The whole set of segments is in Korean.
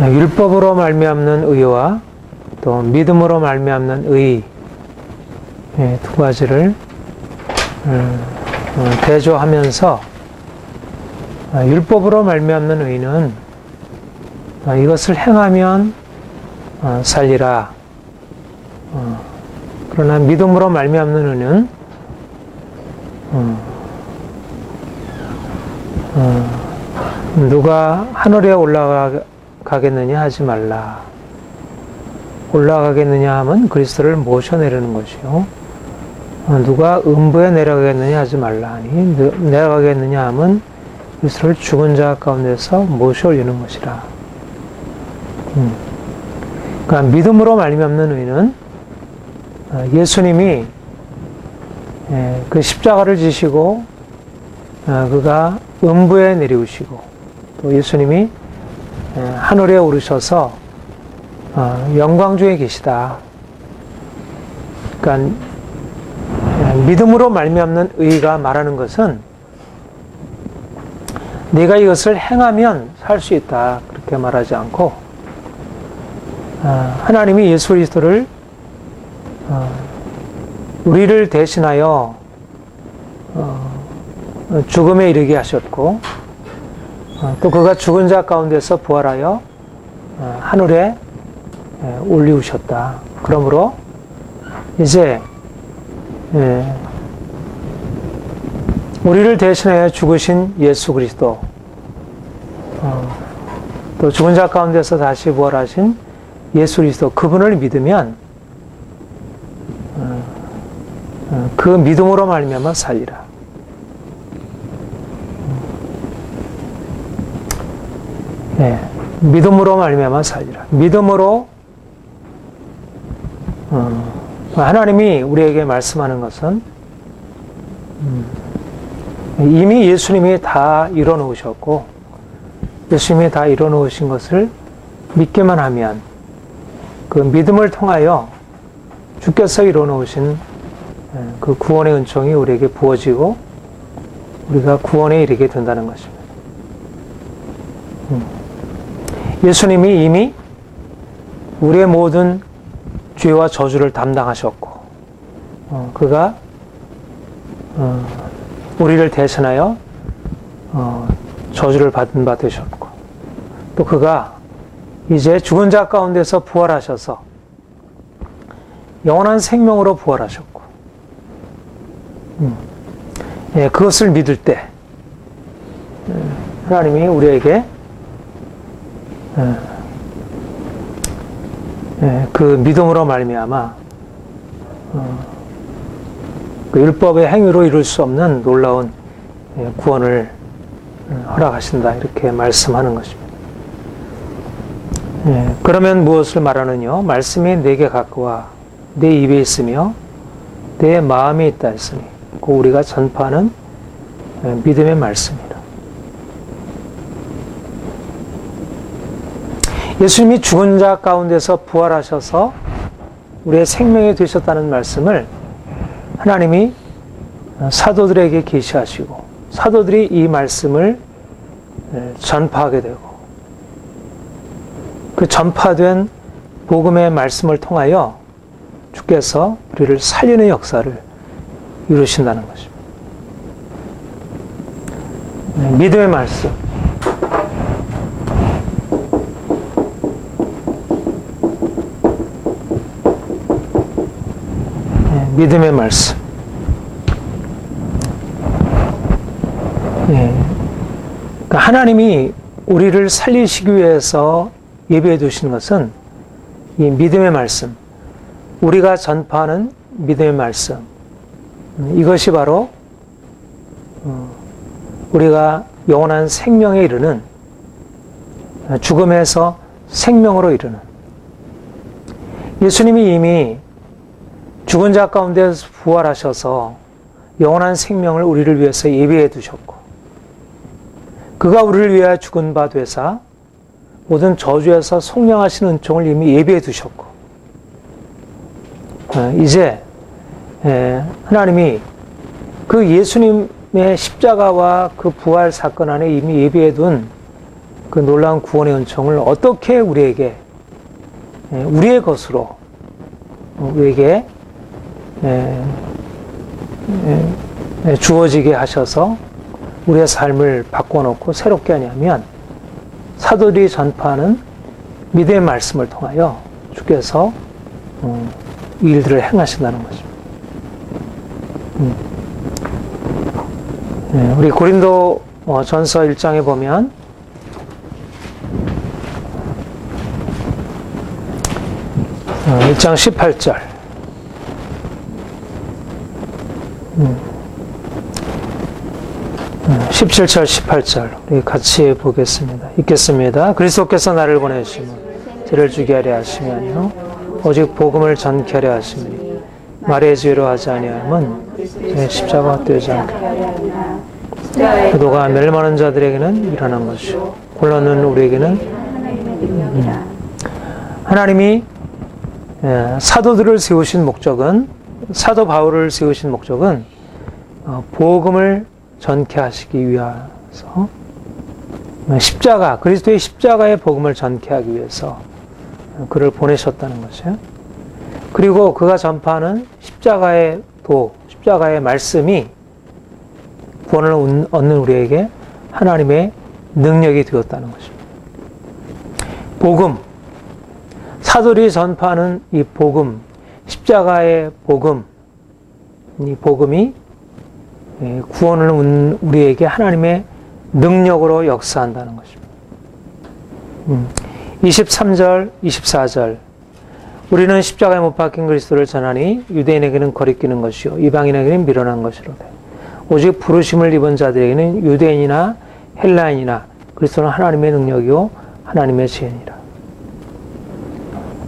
율법으로 말미암는 의와 또 믿음으로 말미암는 의, 두 가지를 대조하면서 율법으로 말미암는 의는 이것을 행하면 살리라. 그러나 믿음으로 말미암는 의는 누가 하늘에 올라가겠느냐 하지 말라. 올라가겠느냐 하면 그리스도를 모셔내려는 것이요. 누가 음부에 내려가겠느냐 하지 말라 하니 내려가겠느냐 하면 그리스도를 죽은 자 가운데서 모셔 올리는 것이라. 그러니까 믿음으로 말미암는 의는 예수님이 그 십자가를 지시고 그가 음부에 내려오시고 또 예수님이 하늘에 오르셔서 영광 중에 계시다. 그러니까 믿음으로 말미암는 의가 말하는 것은 내가 이것을 행하면 살 수 있다 그렇게 말하지 않고 하나님이 예수 그리스도를 우리를 대신하여 죽음에 이르게 하셨고 또 그가 죽은 자 가운데서 부활하여 하늘에 올리우셨다. 그러므로 이제 우리를 대신하여 죽으신 예수 그리스도 또 죽은 자 가운데서 다시 부활하신 예수 그리스도 그분을 믿으면 그 믿음으로 말미암아 살리라. 믿음으로 말미암아 살리라. 믿음으로 하나님이 우리에게 말씀하는 것은 이미 예수님이 다 이뤄놓으셨고 예수님이 다 이뤄놓으신 것을 믿기만 하면 그 믿음을 통하여 주께서 이뤄놓으신 그 구원의 은총이 우리에게 부어지고 우리가 구원에 이르게 된다는 것입니다. 예수님이 이미 우리의 모든 죄와 저주를 담당하셨고 그가 우리를 대신하여 저주를 받은 바 되셨고 또 그가 이제 죽은 자 가운데서 부활하셔서 영원한 생명으로 부활하셨고 그것을 믿을 때 하나님이 우리에게 그 믿음으로 말미암아 그 율법의 행위로 이룰 수 없는 놀라운 구원을 허락하신다 이렇게 말씀하는 것입니다. 그러면 무엇을 말하느냐? 말씀이 내게 가까워 내 입에 있으며 내 마음에 있다 했으니 그 우리가 전파하는 믿음의 말씀이다. 예수님이 죽은 자 가운데서 부활하셔서 우리의 생명이 되셨다는 말씀을 하나님이 사도들에게 계시하시고 사도들이 이 말씀을 전파하게 되고 그 전파된 복음의 말씀을 통하여 주께서 우리를 살리는 역사를 이루신다는 것입니다. 믿음의 말씀. 믿음의 말씀. 그러니까 하나님이 우리를 살리시기 위해서 예비해 두신 것은 이 믿음의 말씀, 우리가 전파하는 믿음의 말씀, 이것이 바로 우리가 영원한 생명에 이르는, 죽음에서 생명으로 이르는, 예수님이 이미 죽은 자 가운데서 부활하셔서 영원한 생명을 우리를 위해서 예비해 두셨고 그가 우리를 위하여 죽은 바 되사 모든 저주에서 속량하신 은총을 이미 예비해 두셨고 이제 하나님이 그 예수님의 십자가와 그 부활 사건 안에 이미 예비해 둔 그 놀라운 구원의 은총을 어떻게 우리에게 우리의 것으로 우리에게 주어지게 하셔서 우리의 삶을 바꿔놓고 새롭게 하냐면 사도들이 전파하는 믿음의 말씀을 통하여 주께서 이 일들을 행하신다는 것입니다. 우리 고린도 전서 1장에 보면 1장 18절 17절 18절 우리 같이 보겠습니다. 읽겠습니다. 그리스도께서 나를 보내시며 저를 주게 하려 하심이 아니요 오직 복음을 전케 하려 하심이니 말의 지혜로 하지 아니함은 제 십자가가 되지 않게 그도가 멸망하는 자들에게는 일어난 것이요 곤란한 우리에게는 하나님이 사도들을 세우신 목적은 사도 바울을 세우신 목적은 복음을 전케 하시기 위해서 십자가 그리스도의 십자가의 복음을 전케 하기 위해서 그를 보내셨다는 것이에요. 그리고 그가 전파하는 십자가의 십자가의 말씀이 구원을 얻는 우리에게 하나님의 능력이 되었다는 것입니다. 복음, 사도들이 전파하는 이 복음, 십자가의 복음, 이 복음이 구원을 얻는 우리에게 하나님의 능력으로 역사한다는 것입니다. 23절, 24절 우리는 십자가에 못 박힌 그리스도를 전하니 유대인에게는 거리끼는 것이요 이방인에게는 미련한 것이로되 오직 부르심을 입은 자들에게는 유대인이나 헬라인이나 그리스도는 하나님의 능력이요 하나님의 지혜니라.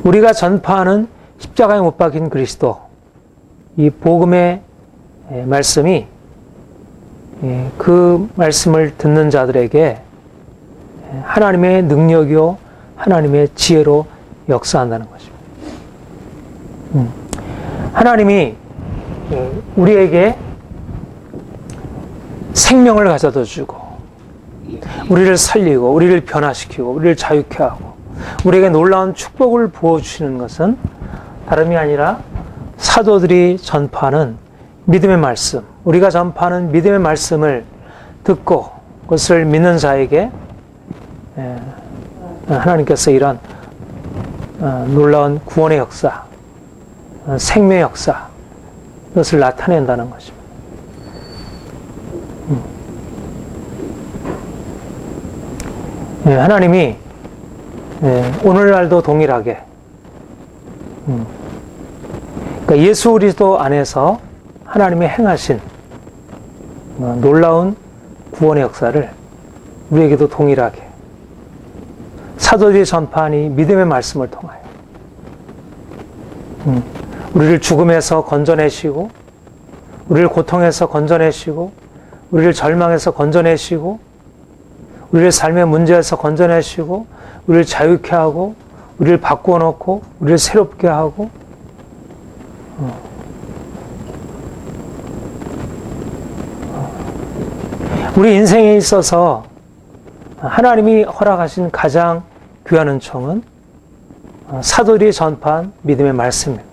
우리가 전파하는 십자가에 못 박힌 그리스도 이 복음의 말씀이 그 말씀을 듣는 자들에게 하나님의 능력이요 하나님의 지혜로 역사한다는 것입니다. 하나님이 우리에게 생명을 가져다 주고 우리를 살리고 우리를 변화시키고 우리를 자유케 하고 우리에게 놀라운 축복을 부어주시는 것은 다름이 아니라 사도들이 전파하는 믿음의 말씀, 우리가 전파하는 믿음의 말씀을 듣고 그것을 믿는 자에게 하나님께서 이런 놀라운 구원의 역사, 생명의 역사, 그것을 나타낸다는 것입니다. 하나님이 오늘날도 동일하게 그러니까 예수 그리스도 안에서 하나님의 행하신 놀라운 구원의 역사를 우리에게도 동일하게 사도들이 전파한 이 믿음의 말씀을 통하여 우리를 죽음에서 건져내시고 우리를 고통에서 건져내시고 우리를 절망에서 건져내시고 우리를 삶의 문제에서 건져내시고 우리를 자유케 하고 우리를 바꾸어 놓고 우리를 새롭게 하고 우리 인생에 있어서 하나님이 허락하신 가장 귀한 은총은 사도들이 전파한 믿음의 말씀입니다.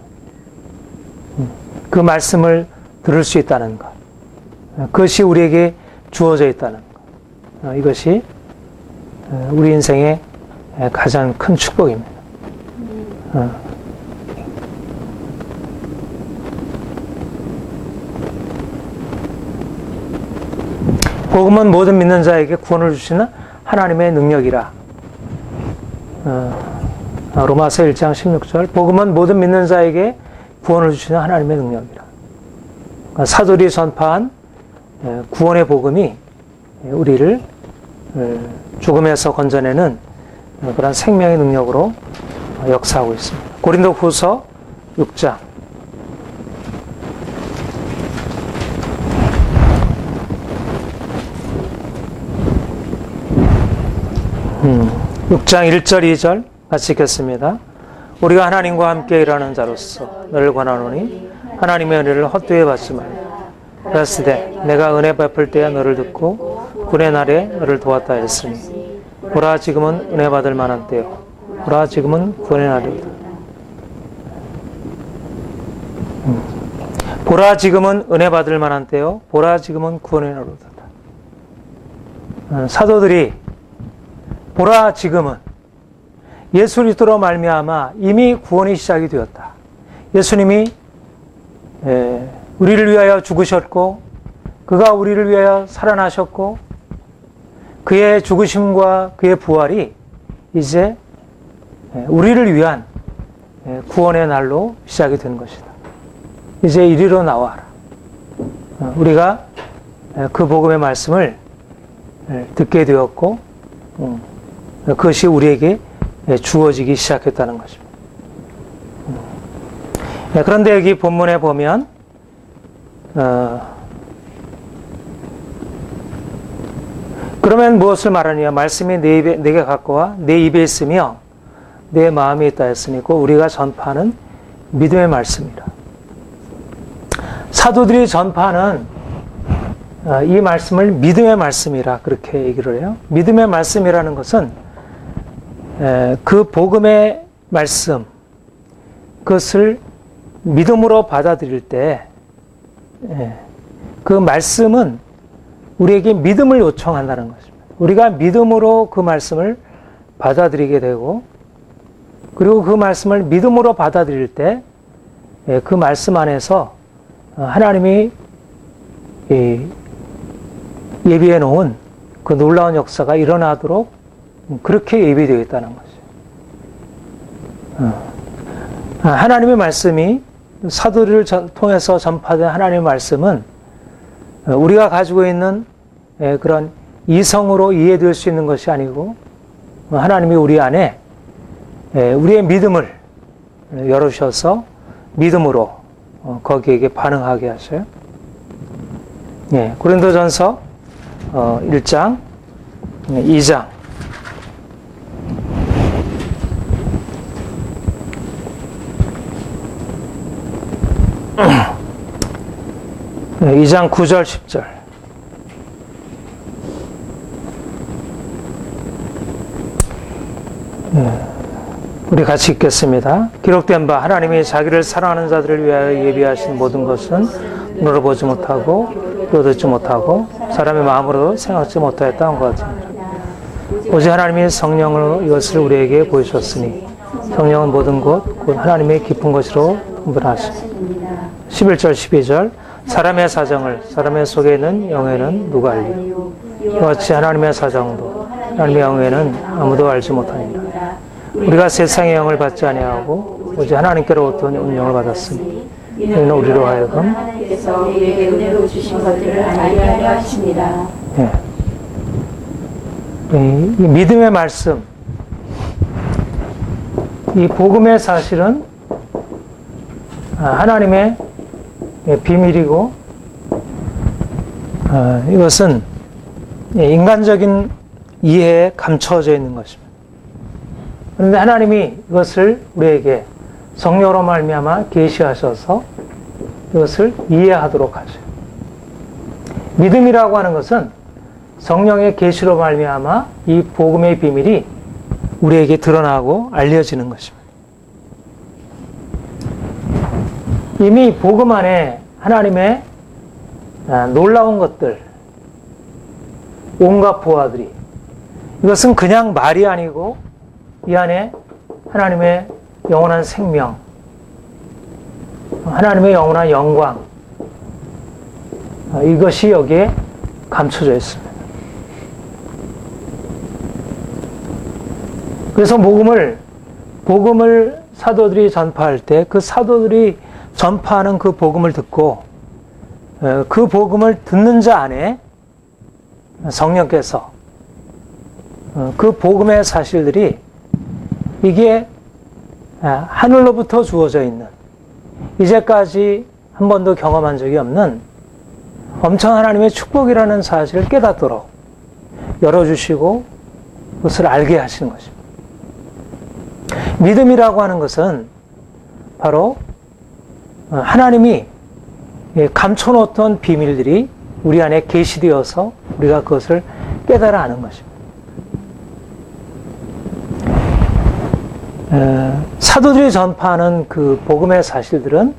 그 말씀을 들을 수 있다는 것, 그것이 우리에게 주어져 있다는 것, 이것이 우리 인생의 가장 큰 축복입니다. 복음은 모든 믿는 자에게 구원을 주시는 하나님의 능력이라. 로마서 1장 16절 복음은 모든 믿는 자에게 구원을 주시는 하나님의 능력이라. 그러니까 사도들이 전파한 구원의 복음이 우리를 죽음에서 건져내는 그런 생명의 능력으로 역사하고 있습니다. 고린도후서 6장 6장 1절 2절 같이 읽겠습니다. 우리가 하나님과 함께 일하는 자로서 너를 권하노니 하나님의 은혜를 헛되이 받지 말라. 그랬으되 내가 은혜 베풀 때에 너를 듣고 군의 날에 너를 도왔다 했으니 보라 지금은 은혜 받을 만한 때요. 보라 지금은 구원의 날이다. 보라 지금은 은혜 받을 만한 때요. 보라 지금은 구원의 날이다. 사도들이 보라 지금은 예수 그리스도로 말미암아 이미 구원이 시작이 되었다. 예수님이 우리를 위하여 죽으셨고 그가 우리를 위하여 살아나셨고 그의 죽으심과 그의 부활이 이제 우리를 위한 구원의 날로 시작이 된 것이다. 이제 이리로 나와라. 우리가 그 복음의 말씀을 듣게 되었고 그것이 우리에게 주어지기 시작했다는 것입니다. 그런데 여기 본문에 보면 그러면 무엇을 말하느냐? 말씀이 내게 가까워 내 입에 있으며 내 마음에 있다 했으니 우리가 전파하는 믿음의 말씀이라. 사도들이 전파하는 이 말씀을 믿음의 말씀이라 그렇게 얘기를 해요. 믿음의 말씀이라는 것은 그 복음의 말씀, 그것을 믿음으로 받아들일 때 그 말씀은 우리에게 믿음을 요청한다는 것입니다. 우리가 믿음으로 그 말씀을 받아들이게 되고 그리고 그 말씀을 믿음으로 받아들일 때 그 말씀 안에서 하나님이 예비해 놓은 그 놀라운 역사가 일어나도록 그렇게 예비되어 있다는 것이죠. 하나님의 말씀이 사도를 통해서 전파된 하나님의 말씀은 우리가 가지고 있는 그런 이성으로 이해될 수 있는 것이 아니고 하나님이 우리 안에 우리의 믿음을 열어주셔서 믿음으로 거기에게 반응하게 하셔요. 고린도전서 1장, 2장. 2장 9절 10절. 우리 같이 읽겠습니다. 기록된 바 하나님이 자기를 사랑하는 자들을 위하여 예비하신 모든 것은 눈으로 보지 못하고 또 듣지 못하고 사람의 마음으로 생각지 못하였다는 것 같습니다. 오직 하나님이 성령으로 이것을 우리에게 보이셨으니 성령은 모든 것 곧 하나님의 깊은 것으로 분별하시니 11절 12절 사람의 사정을 사람의 속에 있는 영에는 누가 알리요 이같이 하나님의 사정도 하나님의 영에는 아무도 알지 못하니라. 우리가 세상의 영을 받지 아니하고 오직 하나님께로부터 영을 받았으니 이는 우리로 하여금 하나님께서 우리에게 은혜로 주신 것들을 알게 하십니다. 이 믿음의 말씀, 이 복음의 사실은 하나님의 비밀이고 이것은 인간적인 이해에 감춰져 있는 것입니다. 그런데 하나님이 이것을 우리에게 성령으로 말미암아 계시하셔서 이것을 이해하도록 하죠. 믿음이라고 하는 것은 성령의 계시로 말미암아 이 복음의 비밀이 우리에게 드러나고 알려지는 것입니다. 이미 복음 안에 하나님의 놀라운 것들, 온갖 보화들이 이것은 그냥 말이 아니고 이 안에 하나님의 영원한 생명, 하나님의 영원한 영광, 이것이 여기에 감춰져 있습니다. 그래서 복음을 사도들이 전파할 때 그 사도들이 전파하는 그 복음을 듣고 그 복음을 듣는 자 안에 성령께서 그 복음의 사실들이 이게 하늘로부터 주어져 있는 이제까지 한 번도 경험한 적이 없는 엄청 하나님의 축복이라는 사실을 깨닫도록 열어주시고 그것을 알게 하시는 것입니다. 믿음이라고 하는 것은 바로 하나님이 감춰놓던 비밀들이 우리 안에 계시되어서 우리가 그것을 깨달아 아는 것입니다. 사도들이 전파하는 그 복음의 사실들은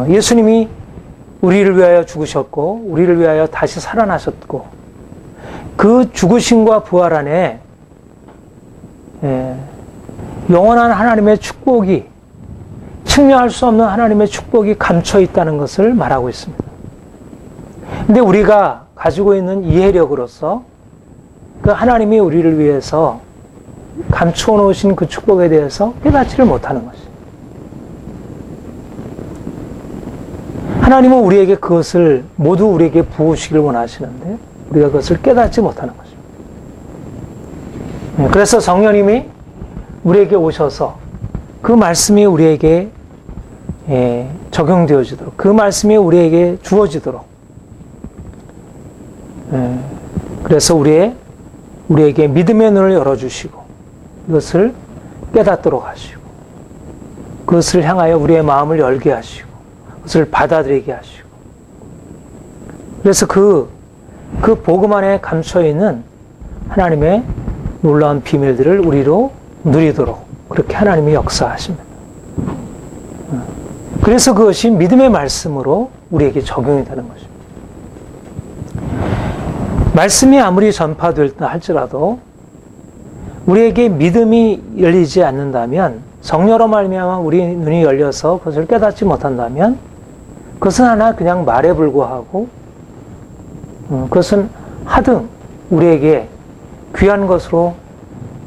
예수님이 우리를 위하여 죽으셨고 우리를 위하여 다시 살아나셨고 그 죽으심과 부활 안에 영원한 하나님의 축복이 측량할 수 없는 하나님의 축복이 감춰 있다는 것을 말하고 있습니다. 근데 우리가 가지고 있는 이해력으로서 그 하나님이 우리를 위해서 감추어 놓으신 그 축복에 대해서 깨닫지를 못하는 것이죠. 하나님은 우리에게 그것을 모두 우리에게 부으시길 원하시는데 우리가 그것을 깨닫지 못하는 것입니다. 그래서 성령님이 우리에게 오셔서 그 말씀이 우리에게 적용되어지도록 그 말씀이 우리에게 주어지도록 그래서 우리에게 믿음의 눈을 열어주시고 이것을 깨닫도록 하시고 그것을 향하여 우리의 마음을 열게 하시고 그것을 받아들이게 하시고 그래서 그 복음 안에 감춰있는 하나님의 놀라운 비밀들을 우리로 누리도록 그렇게 하나님이 역사하십니다. 그래서 그것이 믿음의 말씀으로 우리에게 적용이 되는 것입니다. 말씀이 아무리 전파될다 할지라도 우리에게 믿음이 열리지 않는다면 성령으로 말미암아 우리 눈이 열려서 그것을 깨닫지 못한다면 그것은 하나 그냥 말에 불과하고 그것은 하등 우리에게 귀한 것으로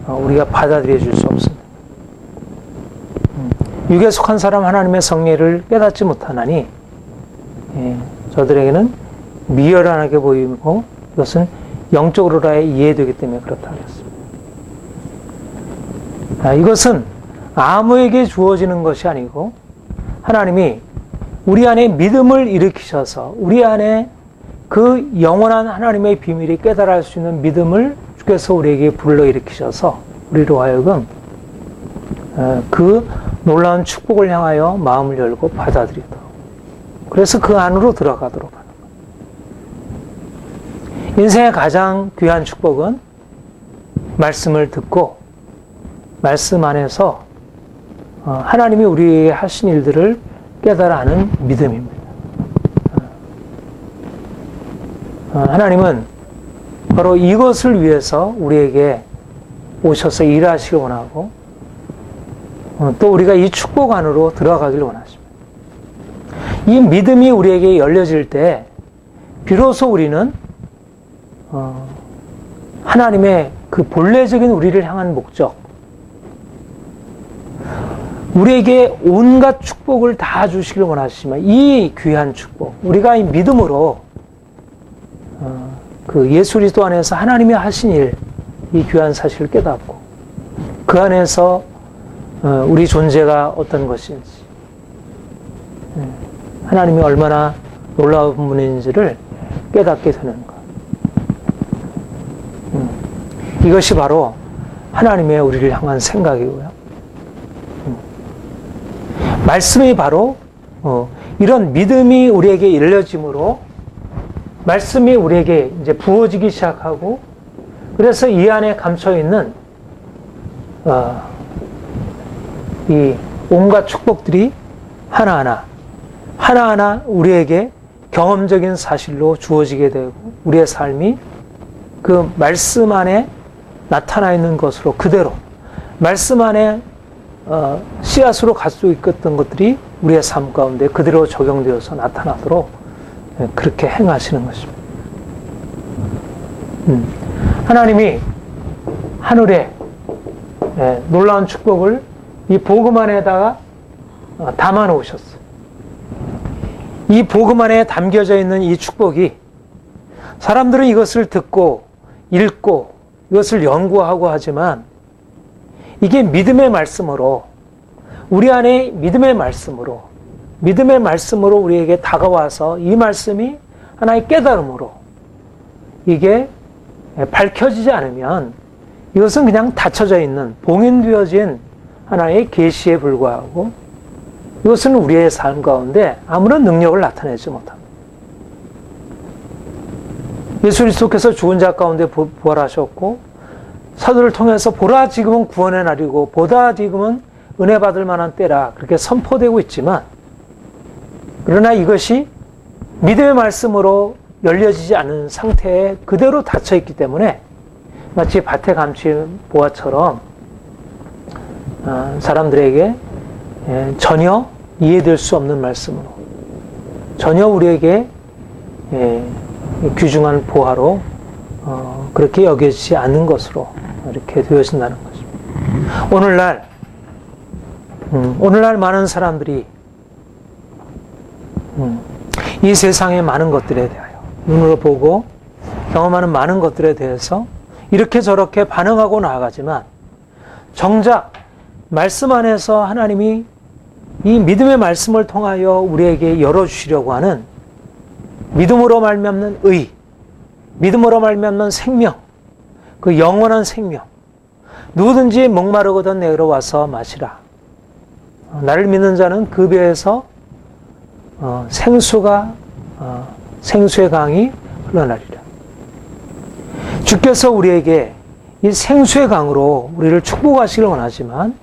우리가 받아들여 줄 수 없습니다. 육에 속한 사람 하나님의 성례를 깨닫지 못하나니 저들에게는 미열하게 보이고 이것은 영적으로라야 이해되기 때문에 그렇다 하겠습니다. 이것은 아무에게 주어지는 것이 아니고 하나님이 우리 안에 믿음을 일으키셔서 우리 안에 그 영원한 하나님의 비밀이 깨달을 수 있는 믿음을 주께서 우리에게 불러일으키셔서 우리로 하여금 그 놀라운 축복을 향하여 마음을 열고 받아들이도록 그래서 그 안으로 들어가도록 하는 것. 인생의 가장 귀한 축복은 말씀을 듣고 말씀 안에서 하나님이 우리에게 하신 일들을 깨달아 하는 믿음입니다. 하나님은 바로 이것을 위해서 우리에게 오셔서 일하시길 원하고 또 우리가 이 축복 안으로 들어가길 원하십니다. 이 믿음이 우리에게 열려질 때 비로소 우리는 하나님의 그 본래적인 우리를 향한 목적 우리에게 온갖 축복을 다 주시길 원하시지만 이 귀한 축복 우리가 이 믿음으로 그 예수 그리스도 안에서 하나님이 하신 일, 이 귀한 사실을 깨닫고 그 안에서 우리 존재가 어떤 것인지 하나님이 얼마나 놀라운 분인지를 깨닫게 되는 것. 이것이 바로 하나님의 우리를 향한 생각이고요. 말씀이 바로 이런 믿음이 우리에게 열려짐으로 말씀이 우리에게 이제 부어지기 시작하고 그래서 이 안에 감춰 있는 이 온갖 축복들이 하나하나 우리에게 경험적인 사실로 주어지게 되고 우리의 삶이 그 말씀 안에 나타나 있는 것으로 그대로 말씀 안에 씨앗으로 갈 수 있었던 것들이 우리의 삶 가운데 그대로 적용되어서 나타나도록 그렇게 행하시는 것입니다. 하나님이 하늘에 놀라운 축복을 이 복음 안에다가 담아 놓으셨어요. 이 복음 안에 담겨져 있는 이 축복이 사람들은 이것을 듣고 읽고 이것을 연구하고 하지만 이게 믿음의 말씀으로 우리 안에 믿음의 말씀으로 우리에게 다가와서 이 말씀이 하나의 깨달음으로 이게 밝혀지지 않으면 이것은 그냥 닫혀져 있는 봉인되어진 하나의 계시에 불과하고 이것은 우리의 삶 가운데 아무런 능력을 나타내지 못합니다. 예수 그리스도께서 죽은 자 가운데 부활하셨고 사도를 통해서 보라 지금은 구원의 날이고 보다 지금은 은혜 받을 만한 때라 그렇게 선포되고 있지만, 그러나 이것이 믿음의 말씀으로 열려지지 않은 상태에 그대로 닫혀 있기 때문에 마치 밭에 감춘 보화처럼 사람들에게 전혀 이해될 수 없는 말씀으로, 전혀 우리에게 귀중한 보화로 그렇게 여겨지지 않는 것으로 이렇게 되어진다는 것입니다. 오늘날 많은 사람들이 이 세상의 많은 것들에 대하여 눈으로 보고 경험하는 많은 것들에 대해서 이렇게 저렇게 반응하고 나아가지만, 정작 말씀 안에서 하나님이 이 믿음의 말씀을 통하여 우리에게 열어주시려고 하는 믿음으로 말미암는 의, 믿음으로 말미암는 생명, 그 영원한 생명, 누구든지 목마르거든 내게로 와서 마시라. 나를 믿는 자는 그 배에서 생수의 강이 흘러나리라. 주께서 우리에게 이 생수의 강으로 우리를 축복하시길 원하지만,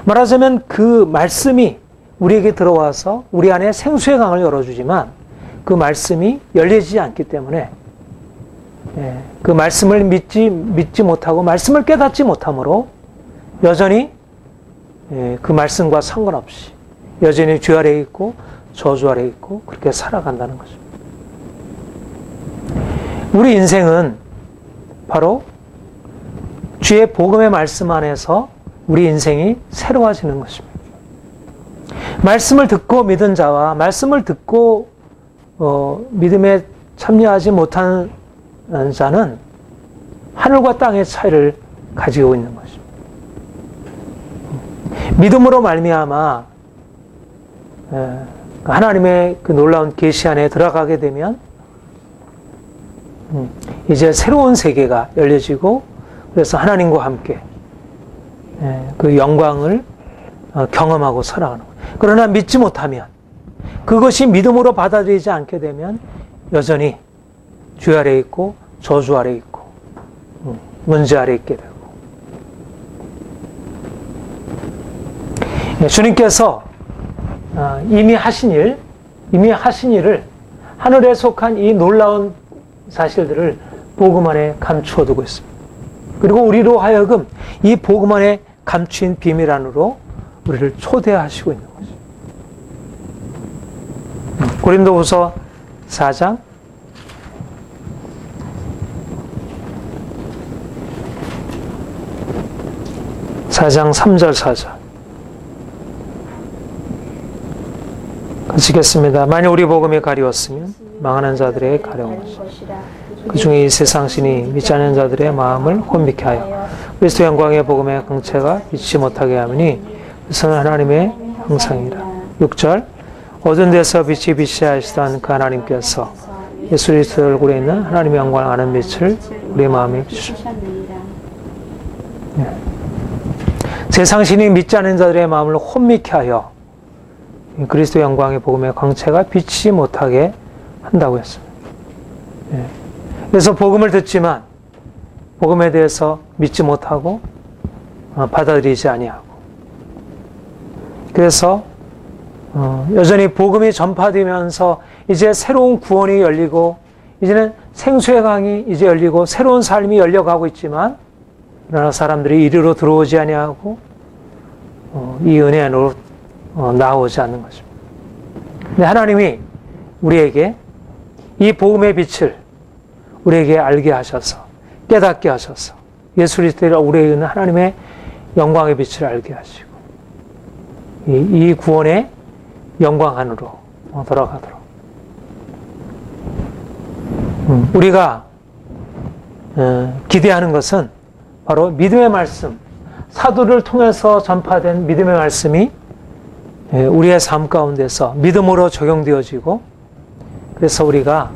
말하자면 그 말씀이 우리에게 들어와서 우리 안에 생수의 강을 열어주지만 그 말씀이 열리지 않기 때문에 그 말씀을 믿지 못하고 말씀을 깨닫지 못하므로 여전히 그 말씀과 상관없이 여전히 죄 아래에 있고 저주 아래에 있고 그렇게 살아간다는 거죠. 우리 인생은 바로 주의 복음의 말씀 안에서 우리 인생이 새로워지는 것입니다. 말씀을 듣고 믿은 자와 말씀을 듣고 믿음에 참여하지 못한 자는 하늘과 땅의 차이를 가지고 있는 것입니다. 믿음으로 말미암아 하나님의 그 놀라운 계시 안에 들어가게 되면 이제 새로운 세계가 열려지고, 그래서 하나님과 함께 그 영광을 경험하고 살아가는 거예요. 그러나 믿지 못하면, 그것이 믿음으로 받아들이지 않게 되면 여전히 죄 아래에 있고 저주 아래에 있고 문제 아래에 있게 되고, 주님께서 이미 하신 일을, 하늘에 속한 이 놀라운 사실들을 복음 안에 감추어 두고 있습니다. 그리고 우리로 하여금 이 복음 안에 감추인 비밀 안으로 우리를 초대하시고 있는 거죠. 고린도후서 4장 3절 4절 그치겠습니다. 만일 우리 복음이 가리웠으면 망하는 자들에게 가려운 것이라. 그 중에 이 세상 신이 믿지 않는 자들의 마음을 혼미케 하여 그리스도 영광의 복음의 광채가 빛이 못하게 하느니 그것은 하나님의 형상이라. 6절 어두운 데서 빛이 빛이 하시던 그 하나님께서 예수 그리스도 얼굴에 있는 하나님의 영광을 아는 빛을 우리 마음에 비추셨느니라. 세상 신이 믿지 않는 자들의 마음을 혼미케 하여 그리스도 영광의 복음의 광채가 빛이 못하게 한다고 했습니다. 그래서 복음을 듣지만 복음에 대해서 믿지 못하고 받아들이지 아니하고, 그래서 여전히 복음이 전파되면서 이제 새로운 구원이 열리고 이제는 생수의 강이 이제 열리고 새로운 삶이 열려가고 있지만, 그러나 사람들이 이리로 들어오지 아니하고 이 은혜 안으로 나오지 않는 것입니다. 근데 하나님이 우리에게 이 복음의 빛을 우리에게 알게 하셔서, 깨닫게 하셔서 예수 그리스도를 우리에게 있는 하나님의 영광의 빛을 알게 하시고 이 구원의 영광 안으로 들어가도록 우리가 기대하는 것은 바로 믿음의 말씀, 사도를 통해서 전파된 믿음의 말씀이 우리의 삶 가운데서 믿음으로 적용되어지고, 그래서 우리가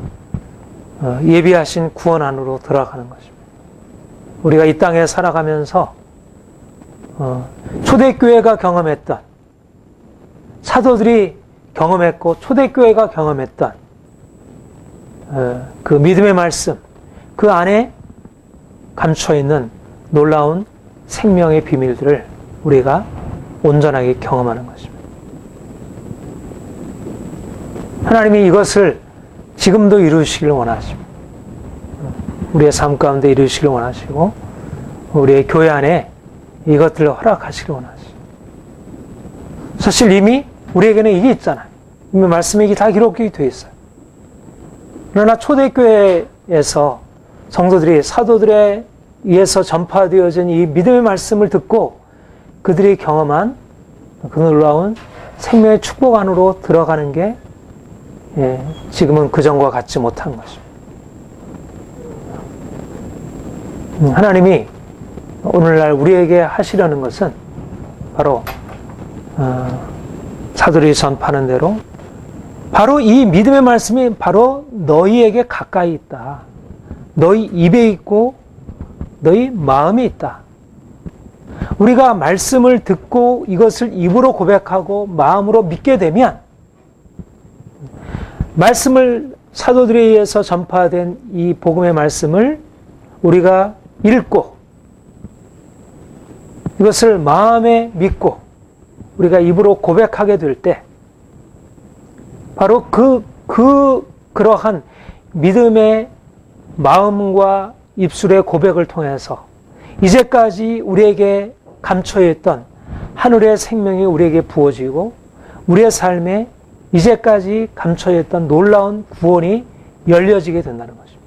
예비하신 구원 안으로 들어가는 것입니다. 우리가 이 땅에 살아가면서 초대교회가 경험했던, 사도들이 경험했고 초대교회가 경험했던 그 믿음의 말씀, 그 안에 감춰있는 놀라운 생명의 비밀들을 우리가 온전하게 경험하는 것입니다. 하나님이 이것을 지금도 이루시길 원하십니다. 우리의 삶 가운데 이루시길 원하시고 우리의 교회 안에 이것들을 허락하시길 원하십니다. 사실 이미 우리에게는 이게 있잖아요. 이미 말씀이 다 기록이 되어 있어요. 그러나 초대교회에서 성도들이 사도들에 의해서 전파되어진 이 믿음의 말씀을 듣고 그들이 경험한 그 놀라운 생명의 축복 안으로 들어가는 게 지금은 그전과 같지 못한 것입니다. 하나님이 오늘날 우리에게 하시려는 것은 바로 사도들이 전파하는 대로 바로 이 믿음의 말씀이 바로 너희에게 가까이 있다. 너희 입에 있고 너희 마음에 있다. 우리가 말씀을 듣고 이것을 입으로 고백하고 마음으로 믿게 되면 말씀을 사도들에 의해서 전파된 이 복음의 말씀을 우리가 읽고 이것을 마음에 믿고 우리가 입으로 고백하게 될 때 바로 그러한 믿음의 마음과 입술의 고백을 통해서 이제까지 우리에게 감춰 있던 하늘의 생명이 우리에게 부어지고 우리의 삶에 이제까지 감춰 있던 놀라운 구원이 열려지게 된다는 것입니다.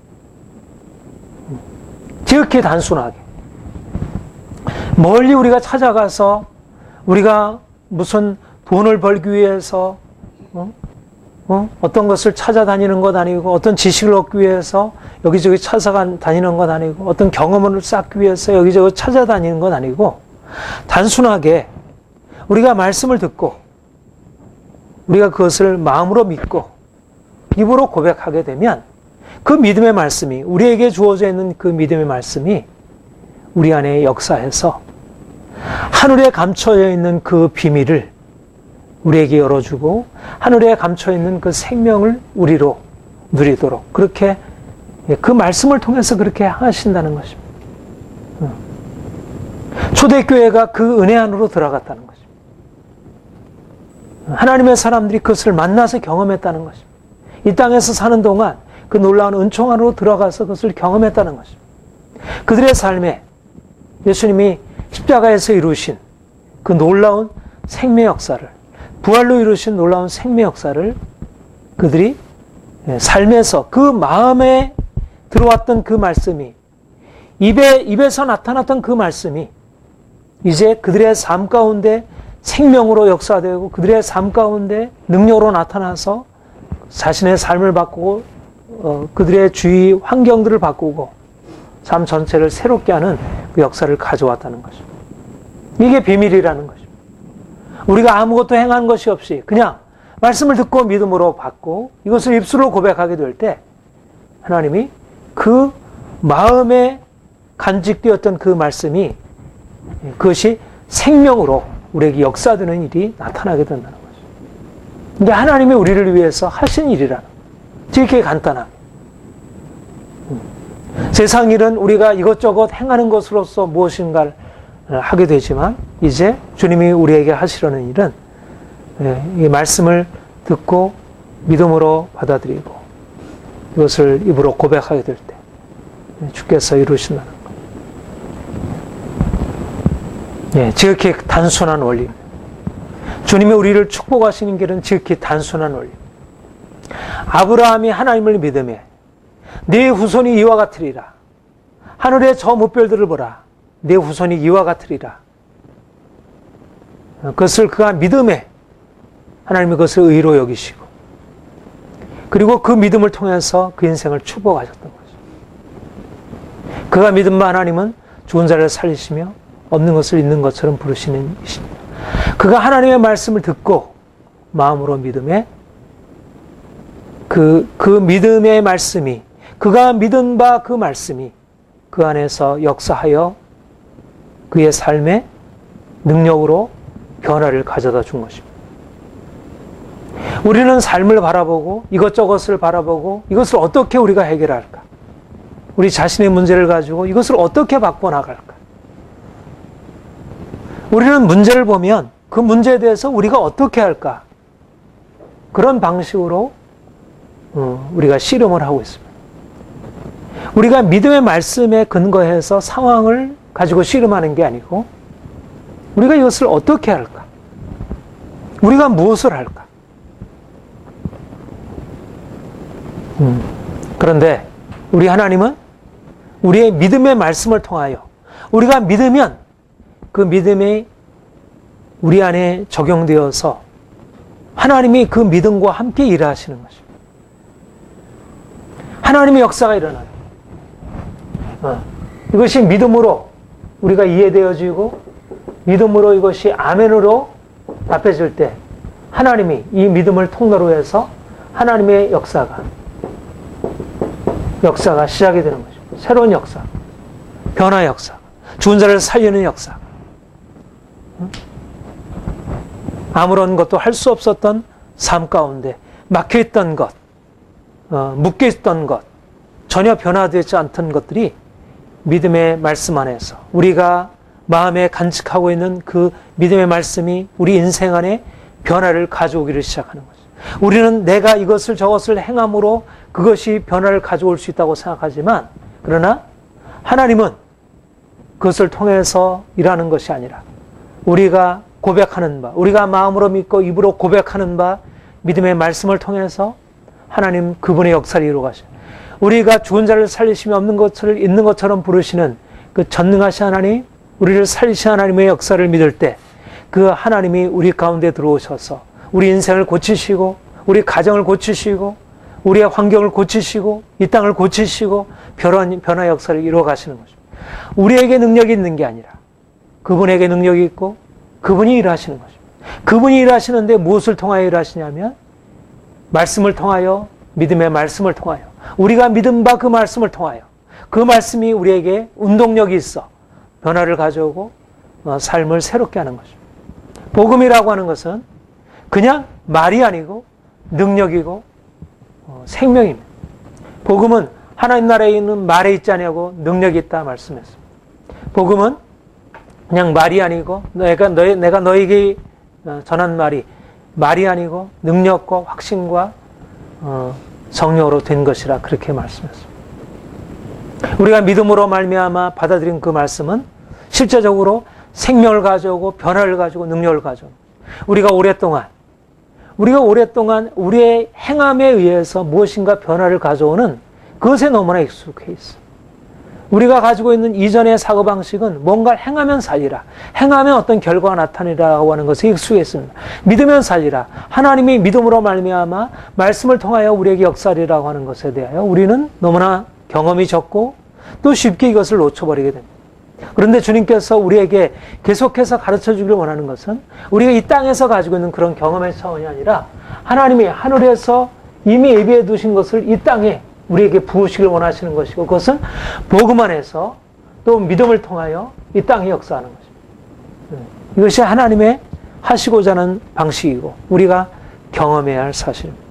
지극히 단순하게 멀리 우리가 찾아가서 우리가 무슨 돈을 벌기 위해서 어떤 것을 찾아다니는 것 아니고 어떤 지식을 얻기 위해서 여기저기 찾아다니는 것 아니고 어떤 경험을 쌓기 위해서 여기저기 찾아다니는 것 아니고 단순하게 우리가 말씀을 듣고 우리가 그것을 마음으로 믿고 입으로 고백하게 되면 그 믿음의 말씀이 우리에게 주어져 있는 그 믿음의 말씀이 우리 안에 역사해서 하늘에 감춰져 있는 그 비밀을 우리에게 열어주고 하늘에 감춰 있는 그 생명을 우리로 누리도록 그렇게 그 말씀을 통해서 그렇게 하신다는 것입니다. 초대교회가 그 은혜 안으로 들어갔다는 것입니다. 하나님의 사람들이 그것을 만나서 경험했다는 것입니다. 이 땅에서 사는 동안 그 놀라운 은총 안으로 들어가서 그것을 경험했다는 것입니다. 그들의 삶에 예수님이 십자가에서 이루신 그 놀라운 생명 역사를 부활로 이루신 놀라운 생명 역사를 그들이 삶에서 그 마음에 들어왔던 그 말씀이 입에서 나타났던 그 말씀이 이제 그들의 삶 가운데 생명으로 역사되고 그들의 삶 가운데 능력으로 나타나서 자신의 삶을 바꾸고 그들의 주위 환경들을 바꾸고 삶 전체를 새롭게 하는 그 역사를 가져왔다는 것입니다. 이게 비밀이라는 것입니다. 우리가 아무것도 행한 것이 없이 그냥 말씀을 듣고 믿음으로 받고 이것을 입술로 고백하게 될 때 하나님이 그 마음에 간직되었던 그 말씀이 그것이 생명으로 우리에게 역사되는 일이 나타나게 된다는 거죠. 근데 하나님이 우리를 위해서 하신 일이라는 거죠. 이렇게 간단하게. 세상 일은 우리가 이것저것 행하는 것으로서 무엇인가를 하게 되지만 이제 주님이 우리에게 하시려는 일은 이 말씀을 듣고 믿음으로 받아들이고 이것을 입으로 고백하게 될 때 주께서 이루신다는 것. 지극히 단순한 원리입니다. 주님이 우리를 축복하시는 길은 지극히 단순한 원리. 아브라함이 하나님을 믿음에 네 후손이 이와 같으리라. 하늘의 저 무별들을 보라. 네 후손이 이와 같으리라. 그것을 그가 믿음에 하나님이 그것을 의로 여기시고 그리고 그 믿음을 통해서 그 인생을 축복하셨던 거죠. 그가 믿은 바 하나님은 죽은 자를 살리시며 없는 것을 있는 것처럼 부르시는 이십니다. 그가 하나님의 말씀을 듣고 마음으로 믿음에 그 믿음의 말씀이 그가 믿은 바 그 말씀이 그 안에서 역사하여 그의 삶에 능력으로 변화를 가져다 준 것입니다. 우리는 삶을 바라보고 이것저것을 바라보고 이것을 어떻게 우리가 해결할까? 우리 자신의 문제를 가지고 이것을 어떻게 바꿔나갈까? 우리는 문제를 보면 그 문제에 대해서 우리가 어떻게 할까? 그런 방식으로 우리가 씨름을 하고 있습니다. 우리가 믿음의 말씀에 근거해서 상황을 가지고 씨름하는 게 아니고 우리가 이것을 어떻게 할까? 우리가 무엇을 할까? 그런데 우리 하나님은 우리의 믿음의 말씀을 통하여 우리가 믿으면 그 믿음이 우리 안에 적용되어서 하나님이 그 믿음과 함께 일하시는 것입니다. 하나님의 역사가 일어나요. 이것이 믿음으로 우리가 이해되어지고 믿음으로 이것이 아멘으로 답해질 때 하나님이 이 믿음을 통로로 해서 하나님의 역사가 시작이 되는 거죠. 새로운 역사, 변화 역사, 죽은 자를 살리는 역사. 아무런 것도 할 수 없었던 삶 가운데 막혀있던 것, 묶여있던 것, 전혀 변화되지 않던 것들이 믿음의 말씀 안에서 우리가 마음에 간직하고 있는 그 믿음의 말씀이 우리 인생 안에 변화를 가져오기를 시작하는 거죠. 우리는 내가 이것을 저것을 행함으로 그것이 변화를 가져올 수 있다고 생각하지만 그러나 하나님은 그것을 통해서 일하는 것이 아니라 우리가 고백하는 바, 우리가 마음으로 믿고 입으로 고백하는 바 믿음의 말씀을 통해서 하나님 그분의 역사를 이루어 가셔요. 우리가 죽은 자를 살리시며 없는 것을 있는 것처럼 부르시는 그 전능하신 하나님, 우리를 살리신 하나님의 역사를 믿을 때 그 하나님이 우리 가운데 들어오셔서 우리 인생을 고치시고 우리 가정을 고치시고 우리의 환경을 고치시고 이 땅을 고치시고 변화 역사를 이루어 가시는 것입니다. 우리에게 능력이 있는 게 아니라 그분에게 능력이 있고 그분이 일하시는 것입니다. 그분이 일하시는데 무엇을 통하여 일하시냐면 말씀을 통하여 믿음의 말씀을 통하여 우리가 믿음 바 그 말씀을 통하여 그 말씀이 우리에게 운동력이 있어 변화를 가져오고 삶을 새롭게 하는 것입니다. 복음이라고 하는 것은 그냥 말이 아니고 능력이고 생명입니다. 복음은 하나님 나라에 있는 말에 있지 않냐고 능력이 있다 말씀했습니다. 복음은 그냥 말이 아니고 내가 너에게 전한 말이 아니고 능력과 확신과 성령으로 된 것이라 그렇게 말씀했습니다. 우리가 믿음으로 말미암아 받아들인 그 말씀은 실제적으로 생명을 가져오고 변화를 가지고 능력을 가져오고 우리가 오랫동안 우리의 행함에 의해서 무엇인가 변화를 가져오는 그것에 너무나 익숙해 있어. 우리가 가지고 있는 이전의 사고방식은 뭔가를 행하면 살리라. 행하면 어떤 결과가 나타내라고 하는 것에 익숙해 있습니다. 믿으면 살리라. 하나님이 믿음으로 말미암아 말씀을 통하여 우리에게 역사리라고 하는 것에 대하여 우리는 너무나 경험이 적고 또 쉽게 이것을 놓쳐버리게 됩니다. 그런데 주님께서 우리에게 계속해서 가르쳐 주기를 원하는 것은 우리가 이 땅에서 가지고 있는 그런 경험의 차원이 아니라 하나님이 하늘에서 이미 예비해 두신 것을 이 땅에 우리에게 부으시길 원하시는 것이고 그것은 복음 안에서 또 믿음을 통하여 이 땅에 역사하는 것입니다. 이것이 하나님의 하시고자 하는 방식이고 우리가 경험해야 할 사실입니다.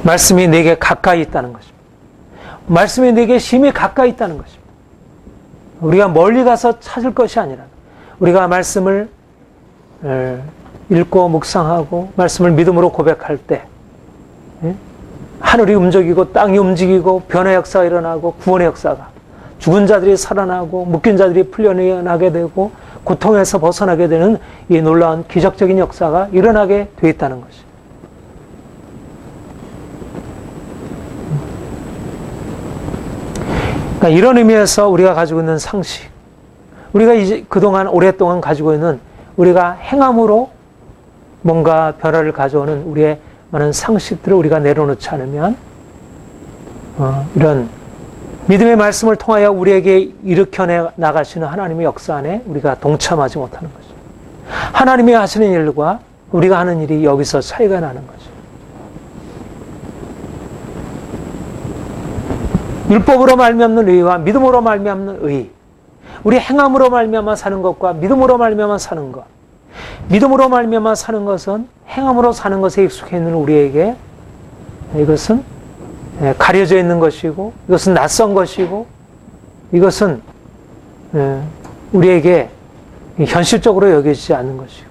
말씀이 내게 가까이 있다는 것입니다. 말씀이 내게 심히 가까이 있다는 것입니다. 우리가 멀리 가서 찾을 것이 아니라 우리가 말씀을 읽고 묵상하고 말씀을 믿음으로 고백할 때 하늘이 움직이고 땅이 움직이고 변화의 역사가 일어나고 구원의 역사가 죽은 자들이 살아나고 묶인 자들이 풀려나게 되고 고통에서 벗어나게 되는 이 놀라운 기적적인 역사가 일어나게 돼 있다는 것입니다. 그러니까 이런 의미에서 우리가 가지고 있는 상식, 우리가 이제 그동안 오랫동안 가지고 있는 우리가 행함으로 뭔가 변화를 가져오는 우리의 많은 상식들을 우리가 내려놓지 않으면 이런 믿음의 말씀을 통하여 우리에게 일으켜 나가시는 하나님의 역사 안에 우리가 동참하지 못하는 거죠. 하나님이 하시는 일과 우리가 하는 일이 여기서 차이가 나는 거죠. 율법으로 말미암는 의와 믿음으로 말미암는 의, 우리 행함으로 말미암아 사는 것과 믿음으로 말미암아 사는 것, 믿음으로 말미암아 사는 것은 행함으로 사는 것에 익숙해 있는 우리에게 이것은 가려져 있는 것이고, 이것은 낯선 것이고, 이것은 우리에게 현실적으로 여겨지지 않는 것이고,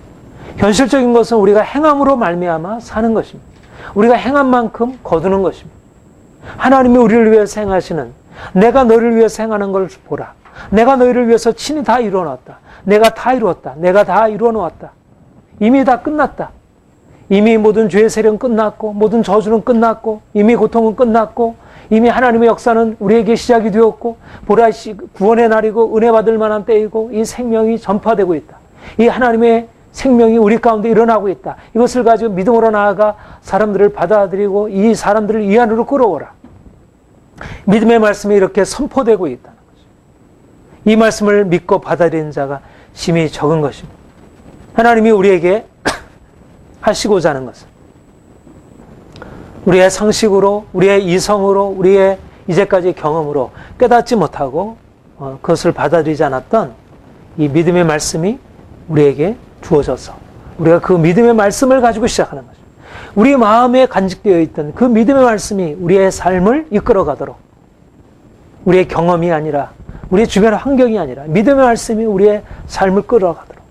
현실적인 것은 우리가 행함으로 말미암아 사는 것입니다. 우리가 행한 만큼 거두는 것입니다. 하나님이 우리를 위해서 행하시는, 내가 너를 위해서 행하는 걸 보라. 내가 너희를 위해서 친히 다 이루어놨다. 내가 다 이루었다. 내가 다 이루어놓았다. 이미 다 끝났다. 이미 모든 죄의 세력은 끝났고, 모든 저주는 끝났고, 이미 고통은 끝났고, 이미 하나님의 역사는 우리에게 시작이 되었고, 보라, 구원의 날이고 은혜 받을 만한 때이고, 이 생명이 전파되고 있다. 이 하나님의 생명이 우리 가운데 일어나고 있다. 이것을 가지고 믿음으로 나아가 사람들을 받아들이고 이 사람들을 이 안으로 끌어오라. 믿음의 말씀이 이렇게 선포되고 있다는 거죠. 이 말씀을 믿고 받아들이는 자가 심히 적은 것입니다. 하나님이 우리에게 하시고자 하는 것은 우리의 상식으로, 우리의 이성으로, 우리의 이제까지 경험으로 깨닫지 못하고 그것을 받아들이지 않았던 이 믿음의 말씀이 우리에게 주어져서 우리가 그 믿음의 말씀을 가지고 시작하는 거죠. 우리 마음에 간직되어 있던 그 믿음의 말씀이 우리의 삶을 이끌어가도록, 우리의 경험이 아니라, 우리의 주변 환경이 아니라 믿음의 말씀이 우리의 삶을 끌어가도록,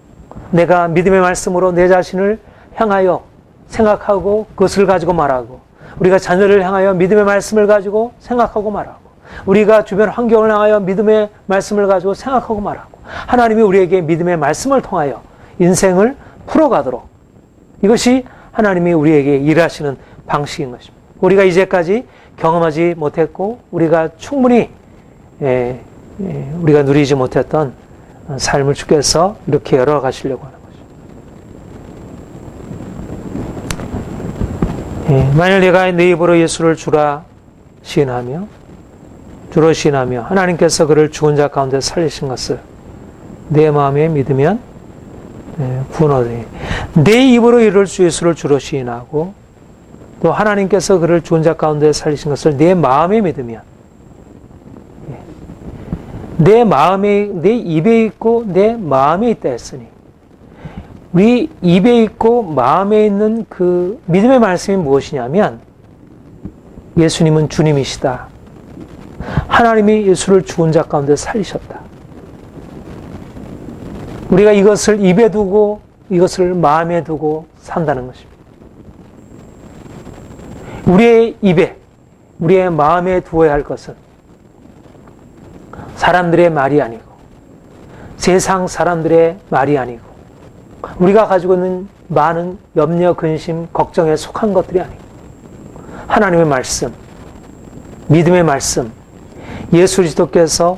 내가 믿음의 말씀으로 내 자신을 향하여 생각하고 그것을 가지고 말하고, 우리가 자녀를 향하여 믿음의 말씀을 가지고 생각하고 말하고, 우리가 주변 환경을 향하여 믿음의 말씀을 가지고 생각하고 말하고, 하나님이 우리에게 믿음의 말씀을 통하여 인생을 풀어가도록, 이것이 하나님이 우리에게 일하시는 방식인 것입니다. 우리가 이제까지 경험하지 못했고 우리가 충분히 우리가 누리지 못했던 삶을 주께서 이렇게 열어가시려고 하는 거죠. 만일 내가 내 입으로 예수를 주로 시인하며 하나님께서 그를 죽은 자 가운데 살리신 것을 내 마음에 믿으면 구원 얻으니, 내 입으로 이를 주 예수를 주로 시인하고 또 하나님께서 그를 죽은 자 가운데 살리신 것을 내 마음에 믿으면, 내 마음에, 내 입에 있고 내 마음에 있다 했으니, 우리 입에 있고 마음에 있는 그 믿음의 말씀이 무엇이냐면 예수님은 주님이시다. 하나님이 예수를 죽은 자 가운데 살리셨다. 우리가 이것을 입에 두고 이것을 마음에 두고 산다는 것입니다. 우리의 입에, 우리의 마음에 두어야 할 것은 사람들의 말이 아니고, 세상 사람들의 말이 아니고, 우리가 가지고 있는 많은 염려, 근심, 걱정에 속한 것들이 아니고, 하나님의 말씀, 믿음의 말씀, 예수 그리스도께서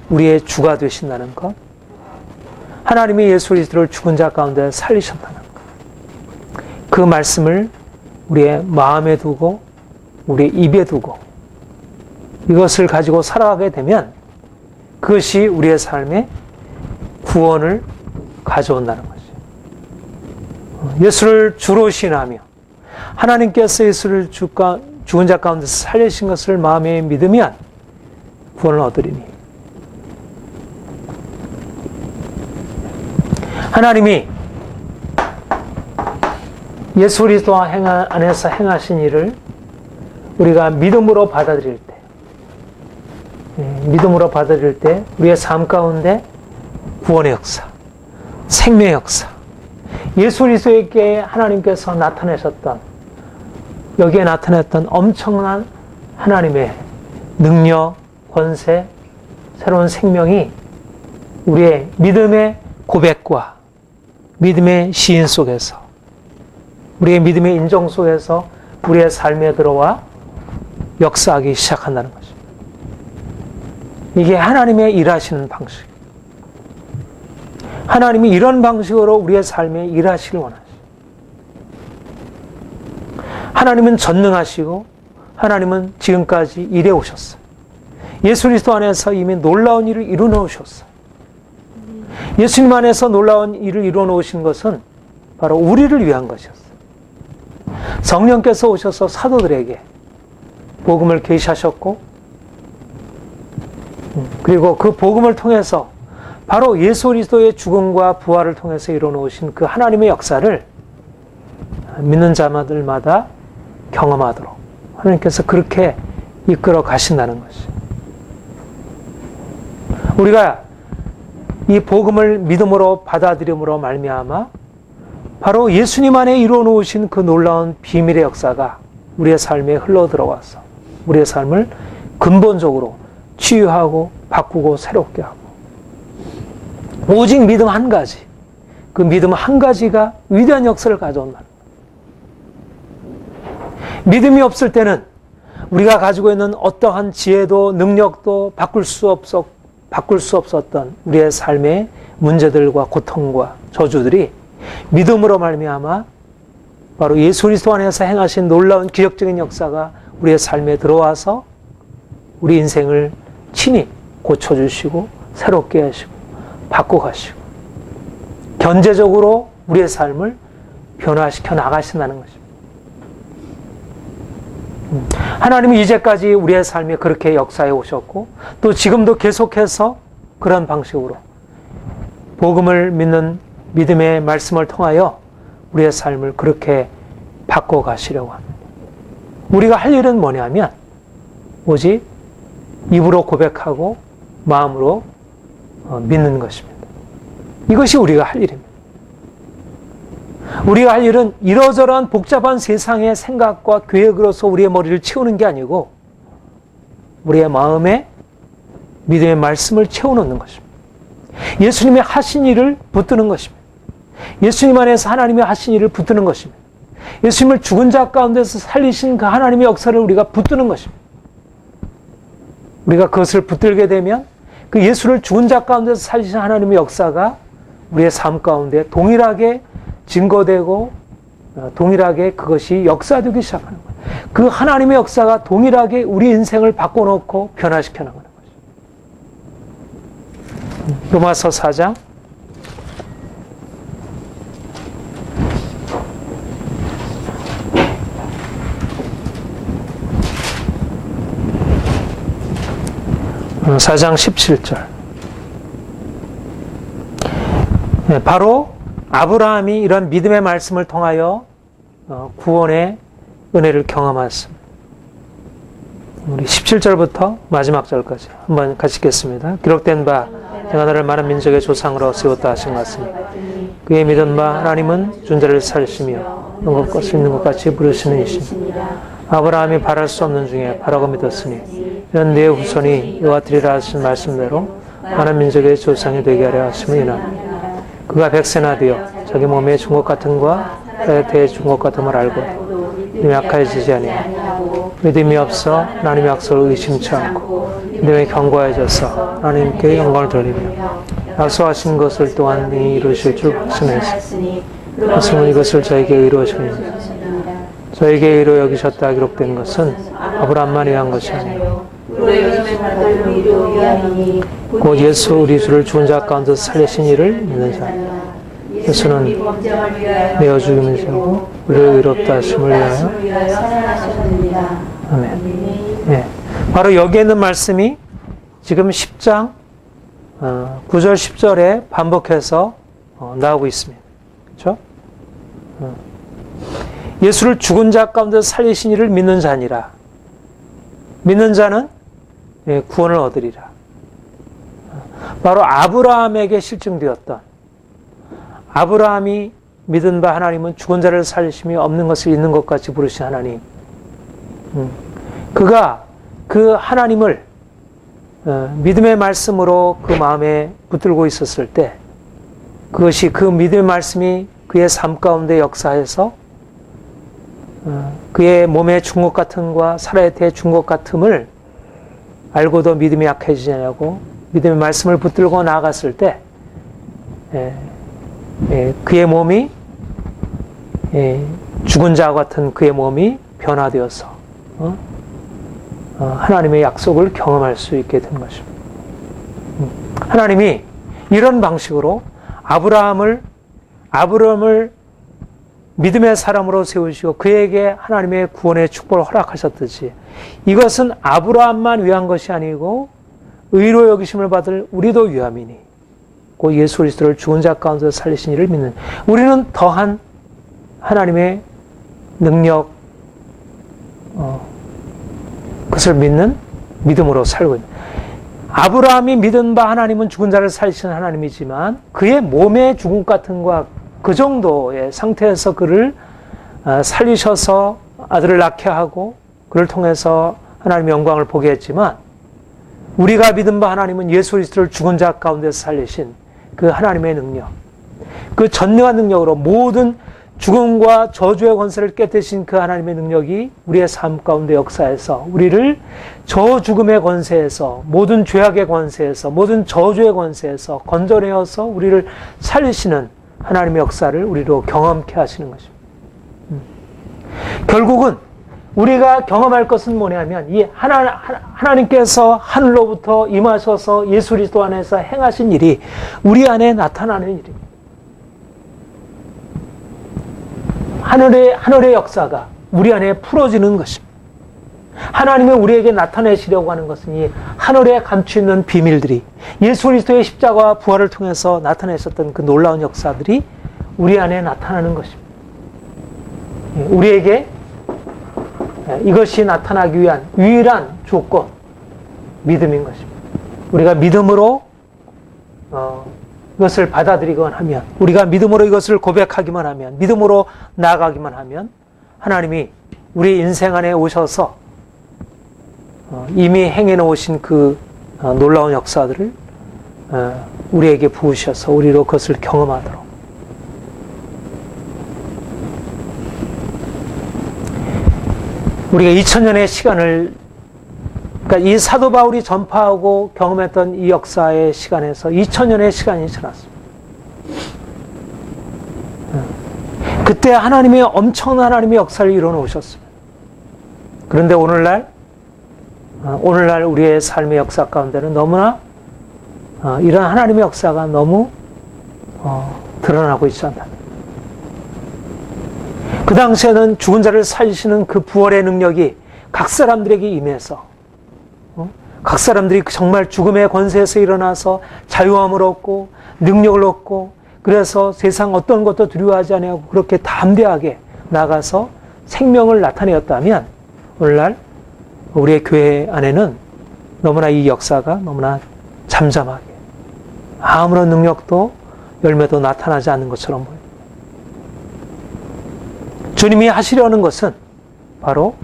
우리의 주가 되신다는 것, 하나님이 예수 그리스도를 죽은 자 가운데 살리셨다는 것, 그 말씀을 우리의 마음에 두고 우리의 입에 두고 이것을 가지고 살아가게 되면 그것이 우리의 삶에 구원을 가져온다는 거죠. 예수를 주로 신하며 하나님께서 예수를 죽은 자 가운데 살리신 것을 마음에 믿으면 구원을 얻으리니, 하나님이 예수 그리스도 안에서 행하신 일을 우리가 믿음으로 받아들일 때 우리의 삶 가운데 구원의 역사, 생명의 역사, 예수 그리스도에게 하나님께서 나타내셨던, 여기에 나타냈던 엄청난 하나님의 능력, 권세, 새로운 생명이 우리의 믿음의 고백과 믿음의 시인 속에서, 우리의 믿음의 인정 속에서 우리의 삶에 들어와 역사하기 시작한다는 것입니다. 이게 하나님의 일하시는 방식. 하나님이 이런 방식으로 우리의 삶에 일하시길 원하시죠. 하나님은 전능하시고 하나님은 지금까지 일해 오셨어요. 예수 그리스도 안에서 이미 놀라운 일을 이루어 놓으셨어요. 예수님 안에서 놀라운 일을 이루어 놓으신 것은 바로 우리를 위한 것이었어요. 성령께서 오셔서 사도들에게 복음을 계시하셨고, 그리고 그 복음을 통해서 바로 예수 그리스도의 죽음과 부활을 통해서 이루어 놓으신 그 하나님의 역사를 믿는 자들마다 경험하도록 하나님께서 그렇게 이끌어 가신다는 것이. 우리가 이 복음을 믿음으로 받아들임으로 말미암아 바로 예수님 안에 이루어 놓으신 그 놀라운 비밀의 역사가 우리의 삶에 흘러 들어와서 우리의 삶을 근본적으로 치유하고 바꾸고 새롭게 하고, 오직 믿음 한 가지, 그 믿음 한 가지가 위대한 역사를 가져온다는 거예요. 믿음이 없을 때는 우리가 가지고 있는 어떠한 지혜도 능력도 바꿀 수 없었던 우리의 삶의 문제들과 고통과 저주들이 믿음으로 말미암아 바로 예수 그리스도 안에서 행하신 놀라운 기적적인 역사가 우리의 삶에 들어와서 우리 인생을 친히 고쳐주시고 새롭게 하시고 바꿔가시고 견제적으로 우리의 삶을 변화시켜 나가신다는 것입니다. 하나님이 이제까지 우리의 삶에 그렇게 역사해 오셨고 또 지금도 계속해서 그런 방식으로 복음을 믿는 믿음의 말씀을 통하여 우리의 삶을 그렇게 바꿔가시려고 합니다. 우리가 할 일은 뭐냐면 오직 입으로 고백하고 마음으로 믿는 것입니다. 이것이 우리가 할 일입니다. 우리가 할 일은 이러저러한 복잡한 세상의 생각과 계획으로서 우리의 머리를 채우는 게 아니고 우리의 마음에 믿음의 말씀을 채워놓는 것입니다. 예수님의 하신 일을 붙드는 것입니다. 예수님 안에서 하나님이 하신 일을 붙드는 것입니다. 예수님을 죽은 자 가운데서 살리신 그 하나님의 역사를 우리가 붙드는 것입니다. 우리가 그것을 붙들게 되면 그 예수를 죽은 자 가운데서 살리신 하나님의 역사가 우리의 삶 가운데 동일하게 증거되고 동일하게 그것이 역사되기 시작하는 거예요. 그 하나님의 역사가 동일하게 우리 인생을 바꿔놓고 변화시켜 나가는 거죠. 로마서 4장 4장 17절. 바로 아브라함이 이런 믿음의 말씀을 통하여 구원의 은혜를 경험했습니다. 우리 17절부터 마지막 절까지 한번 같이 읽겠습니다. 기록된 바 내가 너를 많은 민족의 조상으로 세웠다 하신 것 같습니다. 그의 믿은 바 하나님은 존재를 살리시며 있는 것을 있는 것 같이 부르시는 이십니다. 아브라함이 바랄 수 없는 중에 바라고 믿었으니 이런 네 후손이 이와 같으리라 하신 말씀대로 많은 민족의 조상이 되게 하려 하심을 인하옵니다. 그가 백세나 되어 자기 몸에 준 것 같은과 대해 준 것 같음을 알고 믿음이 약해지지 아니하고 믿음이 없어 하나님의 약속을 의심치 않고 믿음이 견고해져서 하나님께 영광을 돌리며 약속하신 것을 또한 능히 이루실 줄 확신했으니 하시면 이것을 저에게 이루어주십니다. 저에게 의로 여기셨다 기록된 것은 아브라함만 위한 것이 아니요 곧 예수 우리 주를 죽은 자 가운데서 살리신 이를 믿는 자. 예수는 내어 죽임을 지고 우리를 의롭다 하심을 위하여 아멘. 네. 바로 여기에 있는 말씀이 지금 10장 9절 10절에 반복해서 나오고 있습니다. 그렇죠? 예수를 죽은 자 가운데서 살리신 이를 믿는 자니라. 믿는 자는 구원을 얻으리라. 바로 아브라함에게 실증되었던 아브라함이 믿은 바 하나님은 죽은 자를 살리심이 없는 것을 있는 것 같이 부르신 하나님. 그가 그 하나님을 믿음의 말씀으로 그 마음에 붙들고 있었을 때 그것이 그 믿음의 말씀이 그의 삶 가운데 역사해서 그의 몸에 준 것 같음과 살아야 돼 준 것 같음을 알고도 믿음이 약해지지 않냐고 믿음의 말씀을 붙들고 나아갔을 때 그의 몸이 죽은 자와 같은 그의 몸이 변화되어서 하나님의 약속을 경험할 수 있게 된 것입니다. 하나님이 이런 방식으로 아브라함을 믿음의 사람으로 세우시고 그에게 하나님의 구원의 축복을 허락하셨듯이 이것은 아브라함만 위한 것이 아니고 의로 여기심을 받을 우리도 위함이니 곧 예수 그리스도를 죽은 자 가운데서 살리신 이를 믿는 우리는 더한 하나님의 능력 그것을 믿는 믿음으로 살고 있는. 아브라함이 믿은 바 하나님은 죽은 자를 살리시는 하나님이지만 그의 몸의 죽음 같은 것과 그 정도의 상태에서 그를 살리셔서 아들을 낳게 하고 그를 통해서 하나님의 영광을 보게 했지만 우리가 믿은 바 하나님은 예수 그리스도를 죽은 자 가운데서 살리신 그 하나님의 능력, 그 전능한 능력으로 모든 죽음과 저주의 권세를 깨뜨리신 그 하나님의 능력이 우리의 삶 가운데 역사해서 우리를 저 죽음의 권세에서, 모든 죄악의 권세에서, 모든 저주의 권세에서 건져내어서 우리를 살리시는 하나님의 역사를 우리로 경험케 하시는 것입니다. 결국은 우리가 경험할 것은 뭐냐면 이 하나님께서 하늘로부터 임하셔서 예수 그리스도 안에서 행하신 일이 우리 안에 나타나는 일입니다. 하늘의 역사가 우리 안에 풀어지는 것입니다. 하나님이 우리에게 나타내시려고 하는 것은 이 하늘에 감추어 있는 비밀들이 예수 그리스도의 십자가와 부활을 통해서 나타내셨던 그 놀라운 역사들이 우리 안에 나타나는 것입니다. 우리에게 이것이 나타나기 위한 유일한 조건, 믿음인 것입니다. 우리가 믿음으로 이것을 받아들이기만 하면, 우리가 믿음으로 이것을 고백하기만 하면, 믿음으로 나아가기만 하면 하나님이 우리 인생 안에 오셔서 이미 행해 놓으신 그 놀라운 역사들을 우리에게 부으셔서 우리로 그것을 경험하도록. 우리가 2000년의 시간을, 그러니까 이 사도 바울이 전파하고 경험했던 이 역사의 시간에서 2000년의 시간이 지났습니다. 그때 하나님의 엄청난 하나님의 역사를 이뤄 놓으셨습니다. 그런데 오늘날 우리의 삶의 역사 가운데는 너무나 이런 하나님의 역사가 너무 드러나고 있지 않다. 그 당시에는 죽은 자를 살리시는 그 부활의 능력이 각 사람들에게 임해서 각 사람들이 정말 죽음의 권세에서 일어나서 자유함을 얻고 능력을 얻고 그래서 세상 어떤 것도 두려워하지 않고 그렇게 담대하게 나가서 생명을 나타내었다면 오늘날 우리의 교회 안에는 너무나 이 역사가 너무나 잠잠하게 아무런 능력도 열매도 나타나지 않는 것처럼 보입니다. 주님이 하시려는 것은 바로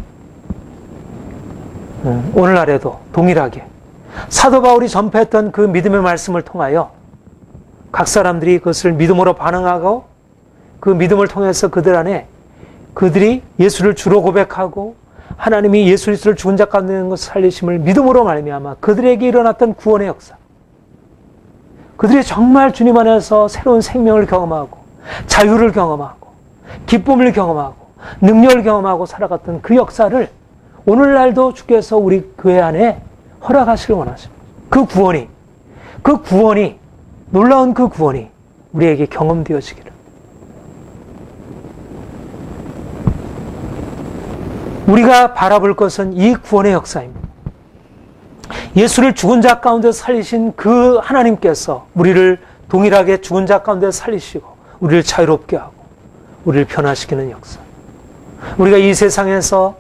오늘날에도 동일하게 사도 바울이 전파했던 그 믿음의 말씀을 통하여 각 사람들이 그것을 믿음으로 반응하고 그 믿음을 통해서 그들 안에 그들이 예수를 주로 고백하고 하나님이 예수 그리스도를 죽은 자 가운데 있는 것을 살리심을 믿음으로 말미암아 그들에게 일어났던 구원의 역사, 그들이 정말 주님 안에서 새로운 생명을 경험하고 자유를 경험하고 기쁨을 경험하고 능력을 경험하고 살아갔던 그 역사를 오늘날도 주께서 우리 교회 안에 허락하시길 원하십니다. 그 구원이 놀라운 그 구원이 우리에게 경험되어지기를. 우리가 바라볼 것은 이 구원의 역사입니다. 예수를 죽은 자 가운데 살리신 그 하나님께서 우리를 동일하게 죽은 자 가운데 살리시고 우리를 자유롭게 하고 우리를 변화시키는 역사. 우리가 이 세상에서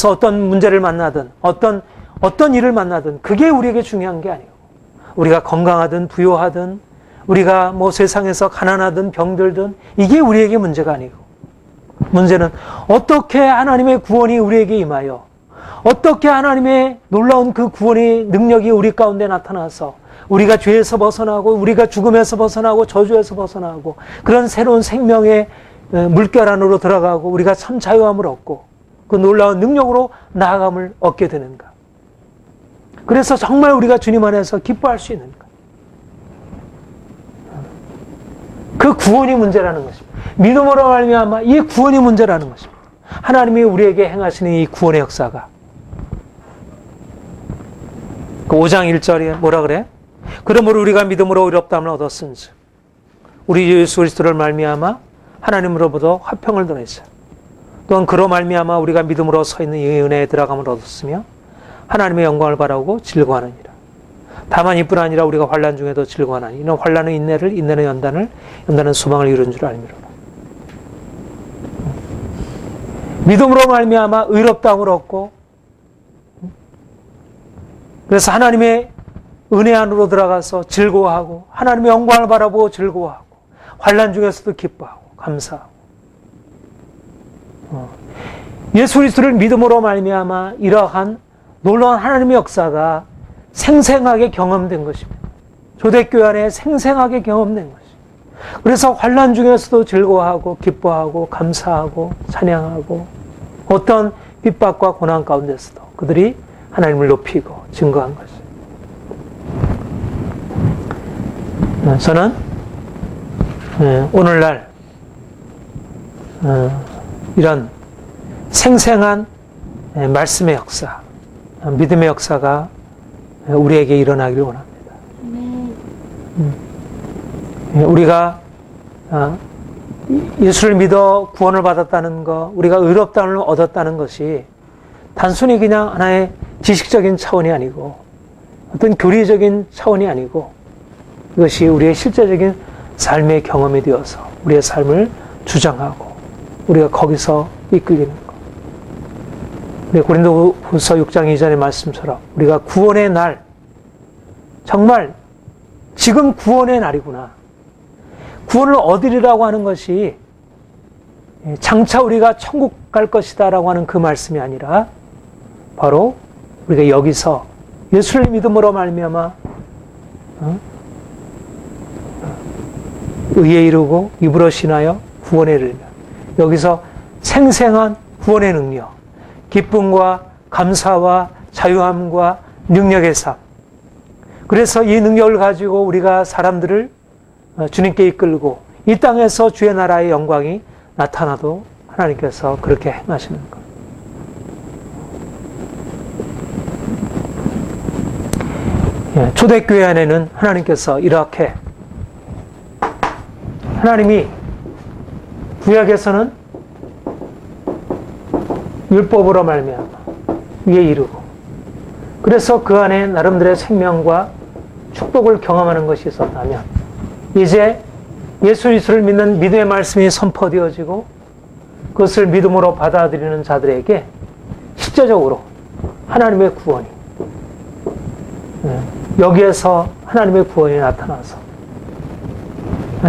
어떤 문제를 만나든 어떤 일을 만나든 그게 우리에게 중요한 게 아니고 우리가 건강하든 부유하든 우리가 세상에서 가난하든 병들든 이게 우리에게 문제가 아니고 문제는 어떻게 하나님의 구원이 우리에게 임하여 어떻게 하나님의 놀라운 그 구원의 능력이 우리 가운데 나타나서 우리가 죄에서 벗어나고 우리가 죽음에서 벗어나고 저주에서 벗어나고 그런 새로운 생명의 물결 안으로 들어가고 우리가 참 자유함을 얻고 그 놀라운 능력으로 나아감을 얻게 되는가. 그래서 정말 우리가 주님 안에서 기뻐할 수 있는가. 그 구원이 문제라는 것입니다. 믿음으로 말미암아 이 구원이 문제라는 것입니다. 하나님이 우리에게 행하시는 이 구원의 역사가 그 5장 1절에 뭐라 그래? 그러므로 우리가 믿음으로 의롭다함을 얻었은즉 우리 예수 그리스도를 말미암아 하나님으로부터 화평을 얻으리라. 또한 그로 말미암아 우리가 믿음으로 서 있는 이 은혜에 들어감을 얻었으며 하나님의 영광을 바라고 즐거워하느니라. 다만 이뿐 아니라 우리가 환난 중에도 즐거워하나니 이는 환난은 인내를, 인내는 연단을, 연단은 소망을 이루는 줄 알미로라. 믿음으로 말미암아 의롭다함을 얻고 그래서 하나님의 은혜 안으로 들어가서 즐거워하고 하나님의 영광을 바라보고 즐거워하고 환난 중에서도 기뻐하고 감사하고 예수 그리스도를 믿음으로 말미암아 이러한 놀라운 하나님의 역사가 생생하게 경험된 것입니다. 초대교회 안에 생생하게 경험된 것입니다. 그래서 환난 중에서도 즐거워하고 기뻐하고 감사하고 찬양하고 어떤 핍박과 고난 가운데서도 그들이 하나님을 높이고 증거한 것입니다. 저는 오늘날 이런 생생한 말씀의 역사, 믿음의 역사가 우리에게 일어나기를 원합니다. 우리가 예수를 믿어 구원을 받았다는 것, 우리가 의롭다함을 얻었다는 것이 단순히 그냥 하나의 지식적인 차원이 아니고 어떤 교리적인 차원이 아니고 이것이 우리의 실제적인 삶의 경험이 되어서 우리의 삶을 주장하고 우리가 거기서 이끌리는 것. 우리 고린도후서 6장 2절의 말씀처럼 우리가 구원의 날, 정말 지금 구원의 날이구나. 구원을 얻으리라고 하는 것이 장차 우리가 천국 갈 것이다 라고 하는 그 말씀이 아니라 바로 우리가 여기서 예수를 믿음으로 말미암아 의에 이르고 입으로 신하여 구원에 이르면 여기서 생생한 구원의 능력, 기쁨과 감사와 자유함과 능력의 삶. 그래서 이 능력을 가지고 우리가 사람들을 주님께 이끌고 이 땅에서 주의 나라의 영광이 나타나도 하나님께서 그렇게 행하시는 것. 초대교회 안에는 하나님께서 이렇게 하나님이 구약에서는 율법으로 말미암아 위에 이르고 그래서 그 안에 나름대로의 생명과 축복을 경험하는 것이 있었다면 이제 예수 그리스도를 믿는 믿음의 말씀이 선포되어지고 그것을 믿음으로 받아들이는 자들에게 실제적으로 하나님의 구원이 여기에서 하나님의 구원이 나타나서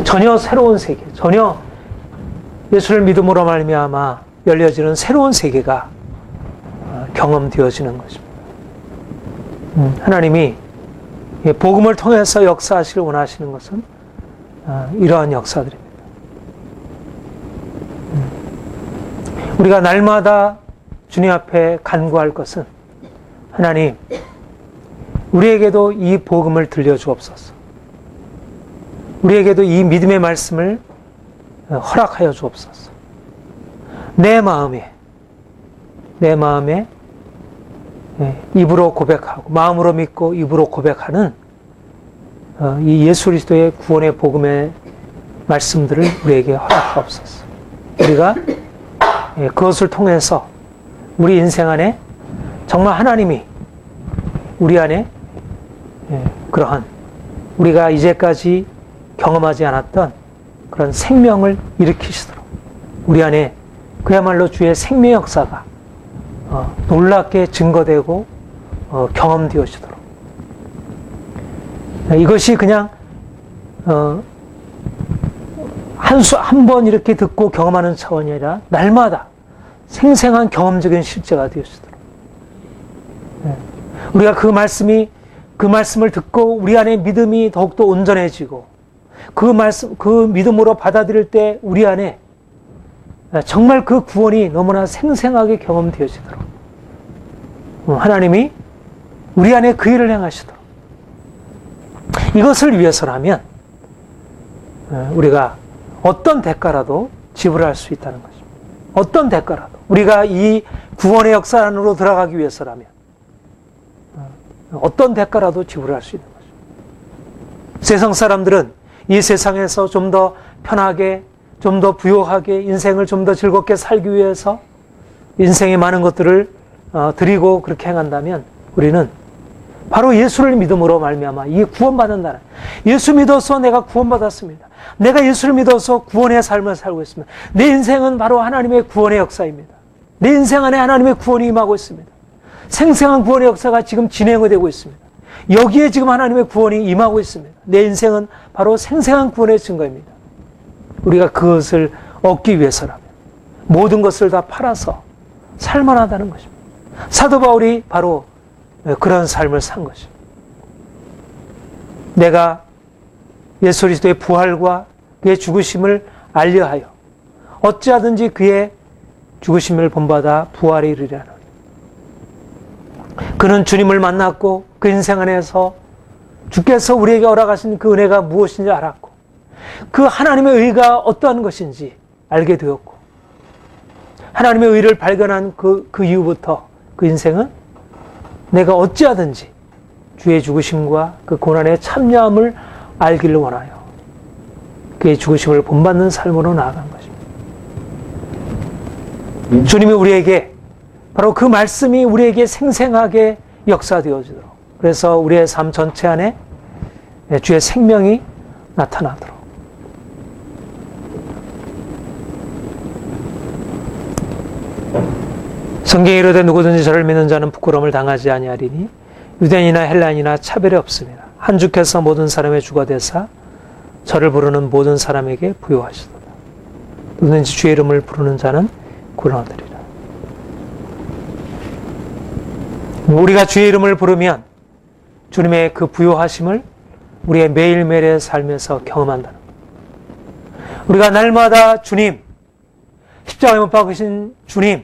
전혀 새로운 세계, 전혀 예수를 믿음으로 말미암아 열려지는 새로운 세계가 경험되어지는 것입니다. 하나님이 복음을 통해서 역사하시길 원하시는 것은 이러한 역사들입니다. 우리가 날마다 주님 앞에 간구할 것은 하나님, 우리에게도 이 복음을 들려주옵소서. 우리에게도 이 믿음의 말씀을 허락하여 주옵소서. 내 마음에 입으로 고백하고 마음으로 믿고 입으로 고백하는 이 예수 그리스도의 구원의 복음의 말씀들을 우리에게 허락하옵소서. 우리가 그것을 통해서 우리 인생 안에 정말 하나님이 우리 안에 그러한 우리가 이제까지 경험하지 않았던 그런 생명을 일으키시도록 우리 안에 그야말로 주의 생명 역사가 놀랍게 증거되고 경험되어지도록 이것이 그냥 한 번 이렇게 듣고 경험하는 차원이 아니라 날마다 생생한 경험적인 실제가 되어지도록 우리가 그 말씀을 듣고 우리 안에 믿음이 더욱더 온전해지고 그 믿음으로 받아들일 때 우리 안에 정말 그 구원이 너무나 생생하게 경험되어지도록 하나님이 우리 안에 그 일을 행하시도록 이것을 위해서라면 우리가 어떤 대가라도 지불할 수 있다는 것입니다. 어떤 대가라도 우리가 이 구원의 역사 안으로 들어가기 위해서라면 어떤 대가라도 지불할 수 있는 것입니다. 세상 사람들은 이 세상에서 좀 더 편하게 좀 더 부유하게 인생을 좀 더 즐겁게 살기 위해서 인생의 많은 것들을 드리고 그렇게 행한다면 우리는 바로 예수를 믿음으로 말미암아 이 구원받는다는 예수 믿어서 내가 구원받았습니다. 내가 예수를 믿어서 구원의 삶을 살고 있습니다. 내 인생은 바로 하나님의 구원의 역사입니다. 내 인생 안에 하나님의 구원이 임하고 있습니다. 생생한 구원의 역사가 지금 진행되고 있습니다. 여기에 지금 하나님의 구원이 임하고 있습니다. 내 인생은 바로 생생한 구원의 증거입니다. 우리가 그것을 얻기 위해서라면 모든 것을 다 팔아서 살만하다는 것입니다. 사도 바울이 바로 그런 삶을 산 것입니다. 내가 예수 그리스도의 부활과 그의 죽으심을 알려하여 어찌하든지 그의 죽으심을 본받아 부활에 이르리라. 그는 주님을 만났고 그 인생 안에서 주께서 우리에게 허락하신 그 은혜가 무엇인지 알았고 그 하나님의 의가 어떠한 것인지 알게 되었고 하나님의 의를 발견한 그 이후부터 그 인생은 내가 어찌하든지 주의 죽으심과 그 고난의 참여함을 알기를 원하여 그의 죽으심을 본받는 삶으로 나아간 것입니다. 주님이 우리에게 바로 그 말씀이 우리에게 생생하게 역사되어지도록 그래서 우리의 삶 전체 안에 주의 생명이 나타나도록 성경에 이르되 누구든지 저를 믿는 자는 부끄러움을 당하지 아니하리니 유대인이나 헬라인이나 차별이 없습니다. 한 주께서 모든 사람의 주가 되사 저를 부르는 모든 사람에게 부요하시도다. 누구든지 주의 이름을 부르는 자는 구원을 얻으리라. 우리가 주의 이름을 부르면 주님의 그 부요하심을 우리의 매일매일의 삶에서 경험한다는 것. 우리가 날마다 주님, 십자가에 못 박으신 주님,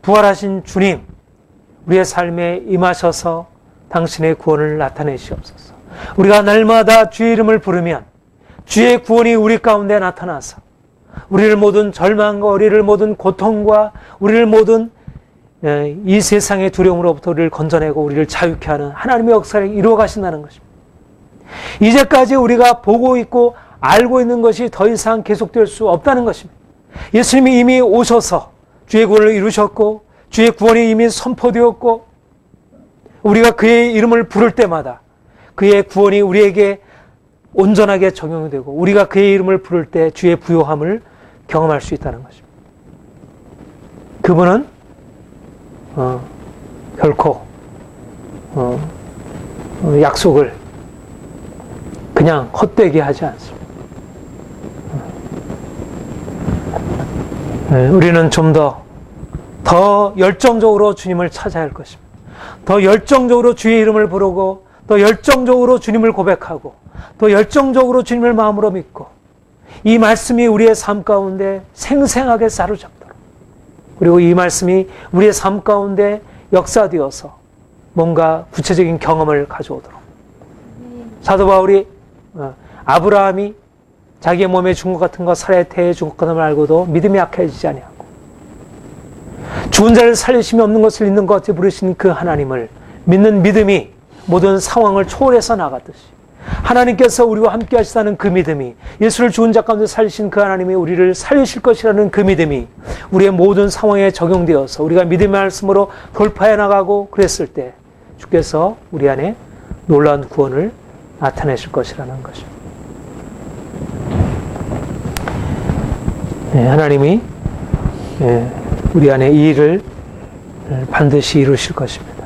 부활하신 주님, 우리의 삶에 임하셔서 당신의 구원을 나타내시옵소서. 우리가 날마다 주의 이름을 부르면 주의 구원이 우리 가운데 나타나서 우리를 모든 절망과 우리를 모든 고통과 우리를 모든 이 세상의 두려움으로부터 우리를 건져내고 우리를 자유케 하는 하나님의 역사를 이루어 가신다는 것입니다. 이제까지 우리가 보고 있고 알고 있는 것이 더 이상 계속될 수 없다는 것입니다. 예수님이 이미 오셔서 주의 구원을 이루셨고 주의 구원이 이미 선포되었고 우리가 그의 이름을 부를 때마다 그의 구원이 우리에게 온전하게 적용되고 우리가 그의 이름을 부를 때 주의 부요함을 경험할 수 있다는 것입니다. 그분은 결코 약속을 그냥 헛되게 하지 않습니다. 우리는 좀 더 열정적으로 주님을 찾아야 할 것입니다. 더 열정적으로 주의 이름을 부르고 더 열정적으로 주님을 고백하고 더 열정적으로 주님을 마음으로 믿고 이 말씀이 우리의 삶 가운데 생생하게 사로잡도록 그리고 이 말씀이 우리의 삶 가운데 역사되어서 뭔가 구체적인 경험을 가져오도록 사도 바울이 아브라함이 자기의 몸에 죽은 것 같은 것 살해 태에 죽은 것 같은 걸 알고도 믿음이 약해지지 아니하고 죽은 자를 살리심이 없는 것을 있는 것 같이 부르신 그 하나님을 믿는 믿음이 모든 상황을 초월해서 나갔듯이 하나님께서 우리와 함께 하시다는 그 믿음이 예수를 죽은 자 가운데 살리신 그 하나님이 우리를 살리실 것이라는 그 믿음이 우리의 모든 상황에 적용되어서 우리가 믿음의 말씀으로 돌파해 나가고 그랬을 때 주께서 우리 안에 놀라운 구원을 나타내실 것이라는 것입니다. 하나님이 우리 안에 이 일을 반드시 이루실 것입니다.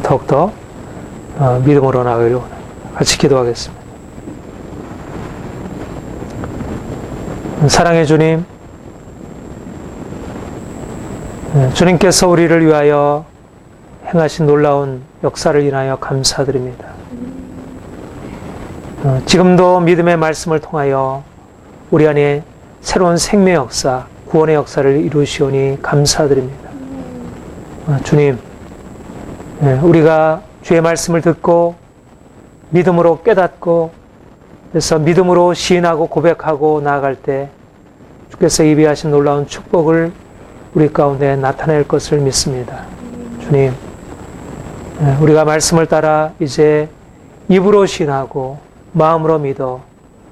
더욱더 믿음으로 나가기를 원합니다. 같이 기도하겠습니다. 사랑의 주님, 주님께서 우리를 위하여 행하신 놀라운 역사를 인하여 감사드립니다. 지금도 믿음의 말씀을 통하여 우리 안에 새로운 생명의 역사, 구원의 역사를 이루시오니 감사드립니다. 주님, 우리가 주의 말씀을 듣고 믿음으로 깨닫고 그래서 믿음으로 시인하고 고백하고 나아갈 때 주께서 예비하신 놀라운 축복을 우리 가운데 나타낼 것을 믿습니다. 주님, 우리가 말씀을 따라 이제 입으로 시인하고 마음으로 믿어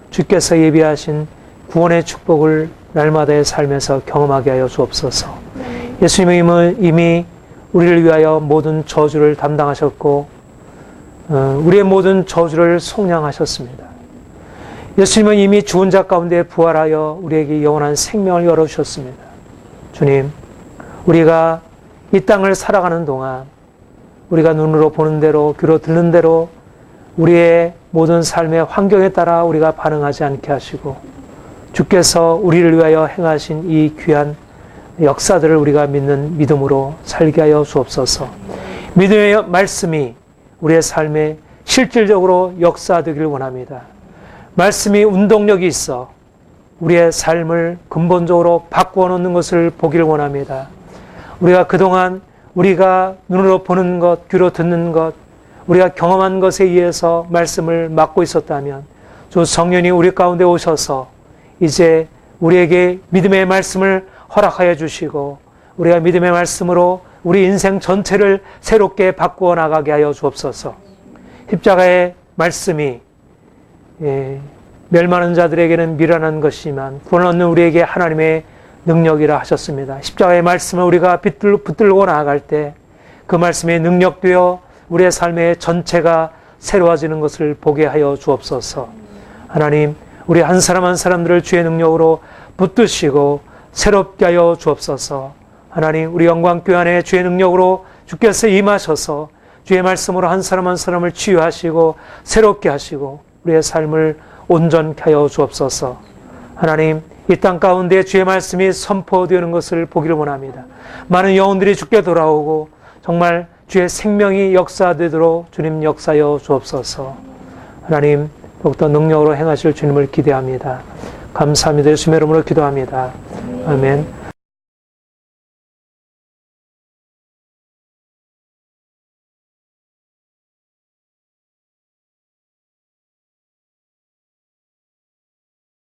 주께서 예비하신 구원의 축복을 날마다의 삶에서 경험하게 하여 주옵소서. 예수님은 이미 우리를 위하여 모든 저주를 담당하셨고 우리의 모든 저주를 속량하셨습니다. 예수님은 이미 죽은 자 가운데 부활하여 우리에게 영원한 생명을 열어주셨습니다. 주님, 우리가 이 땅을 살아가는 동안 우리가 눈으로 보는 대로 귀로 듣는 대로 우리의 모든 삶의 환경에 따라 우리가 반응하지 않게 하시고 주께서 우리를 위하여 행하신 이 귀한 역사들을 우리가 믿는 믿음으로 살게 하여 주옵소서. 믿음의 말씀이 우리의 삶에 실질적으로 역사되기를 원합니다. 말씀이 운동력이 있어 우리의 삶을 근본적으로 바꾸어 놓는 것을 보기를 원합니다. 우리가 그동안 우리가 눈으로 보는 것, 귀로 듣는 것, 우리가 경험한 것에 의해서 말씀을 맡고 있었다면 주 성령이 우리 가운데 오셔서 이제 우리에게 믿음의 말씀을 허락하여 주시고 우리가 믿음의 말씀으로 우리 인생 전체를 새롭게 바꾸어 나가게 하여 주옵소서. 십자가의 말씀이 멸망하는 자들에게는 미련한 것이지만 구원 얻는 우리에게 하나님의 능력이라 하셨습니다. 십자가의 말씀을 우리가 붙들고 나아갈 때 그 말씀이 능력되어 우리의 삶의 전체가 새로워지는 것을 보게 하여 주옵소서. 하나님, 우리 한 사람 한 사람들을 주의 능력으로 붙드시고 새롭게 하여 주옵소서. 하나님, 우리 영광교회 안에 주의 능력으로 주께서 임하셔서 주의 말씀으로 한 사람 한 사람을 치유하시고 새롭게 하시고 우리의 삶을 온전케 하여 주옵소서. 하나님, 이 땅 가운데 주의 말씀이 선포되는 것을 보기를 원합니다. 많은 영혼들이 주께 돌아오고 정말 주의 생명이 역사되도록 주님 역사하여 주옵소서. 하나님, 더욱더 능력으로 행하실 주님을 기대합니다. 감사합니다. 예수님의 이름으로 기도합니다. 아멘.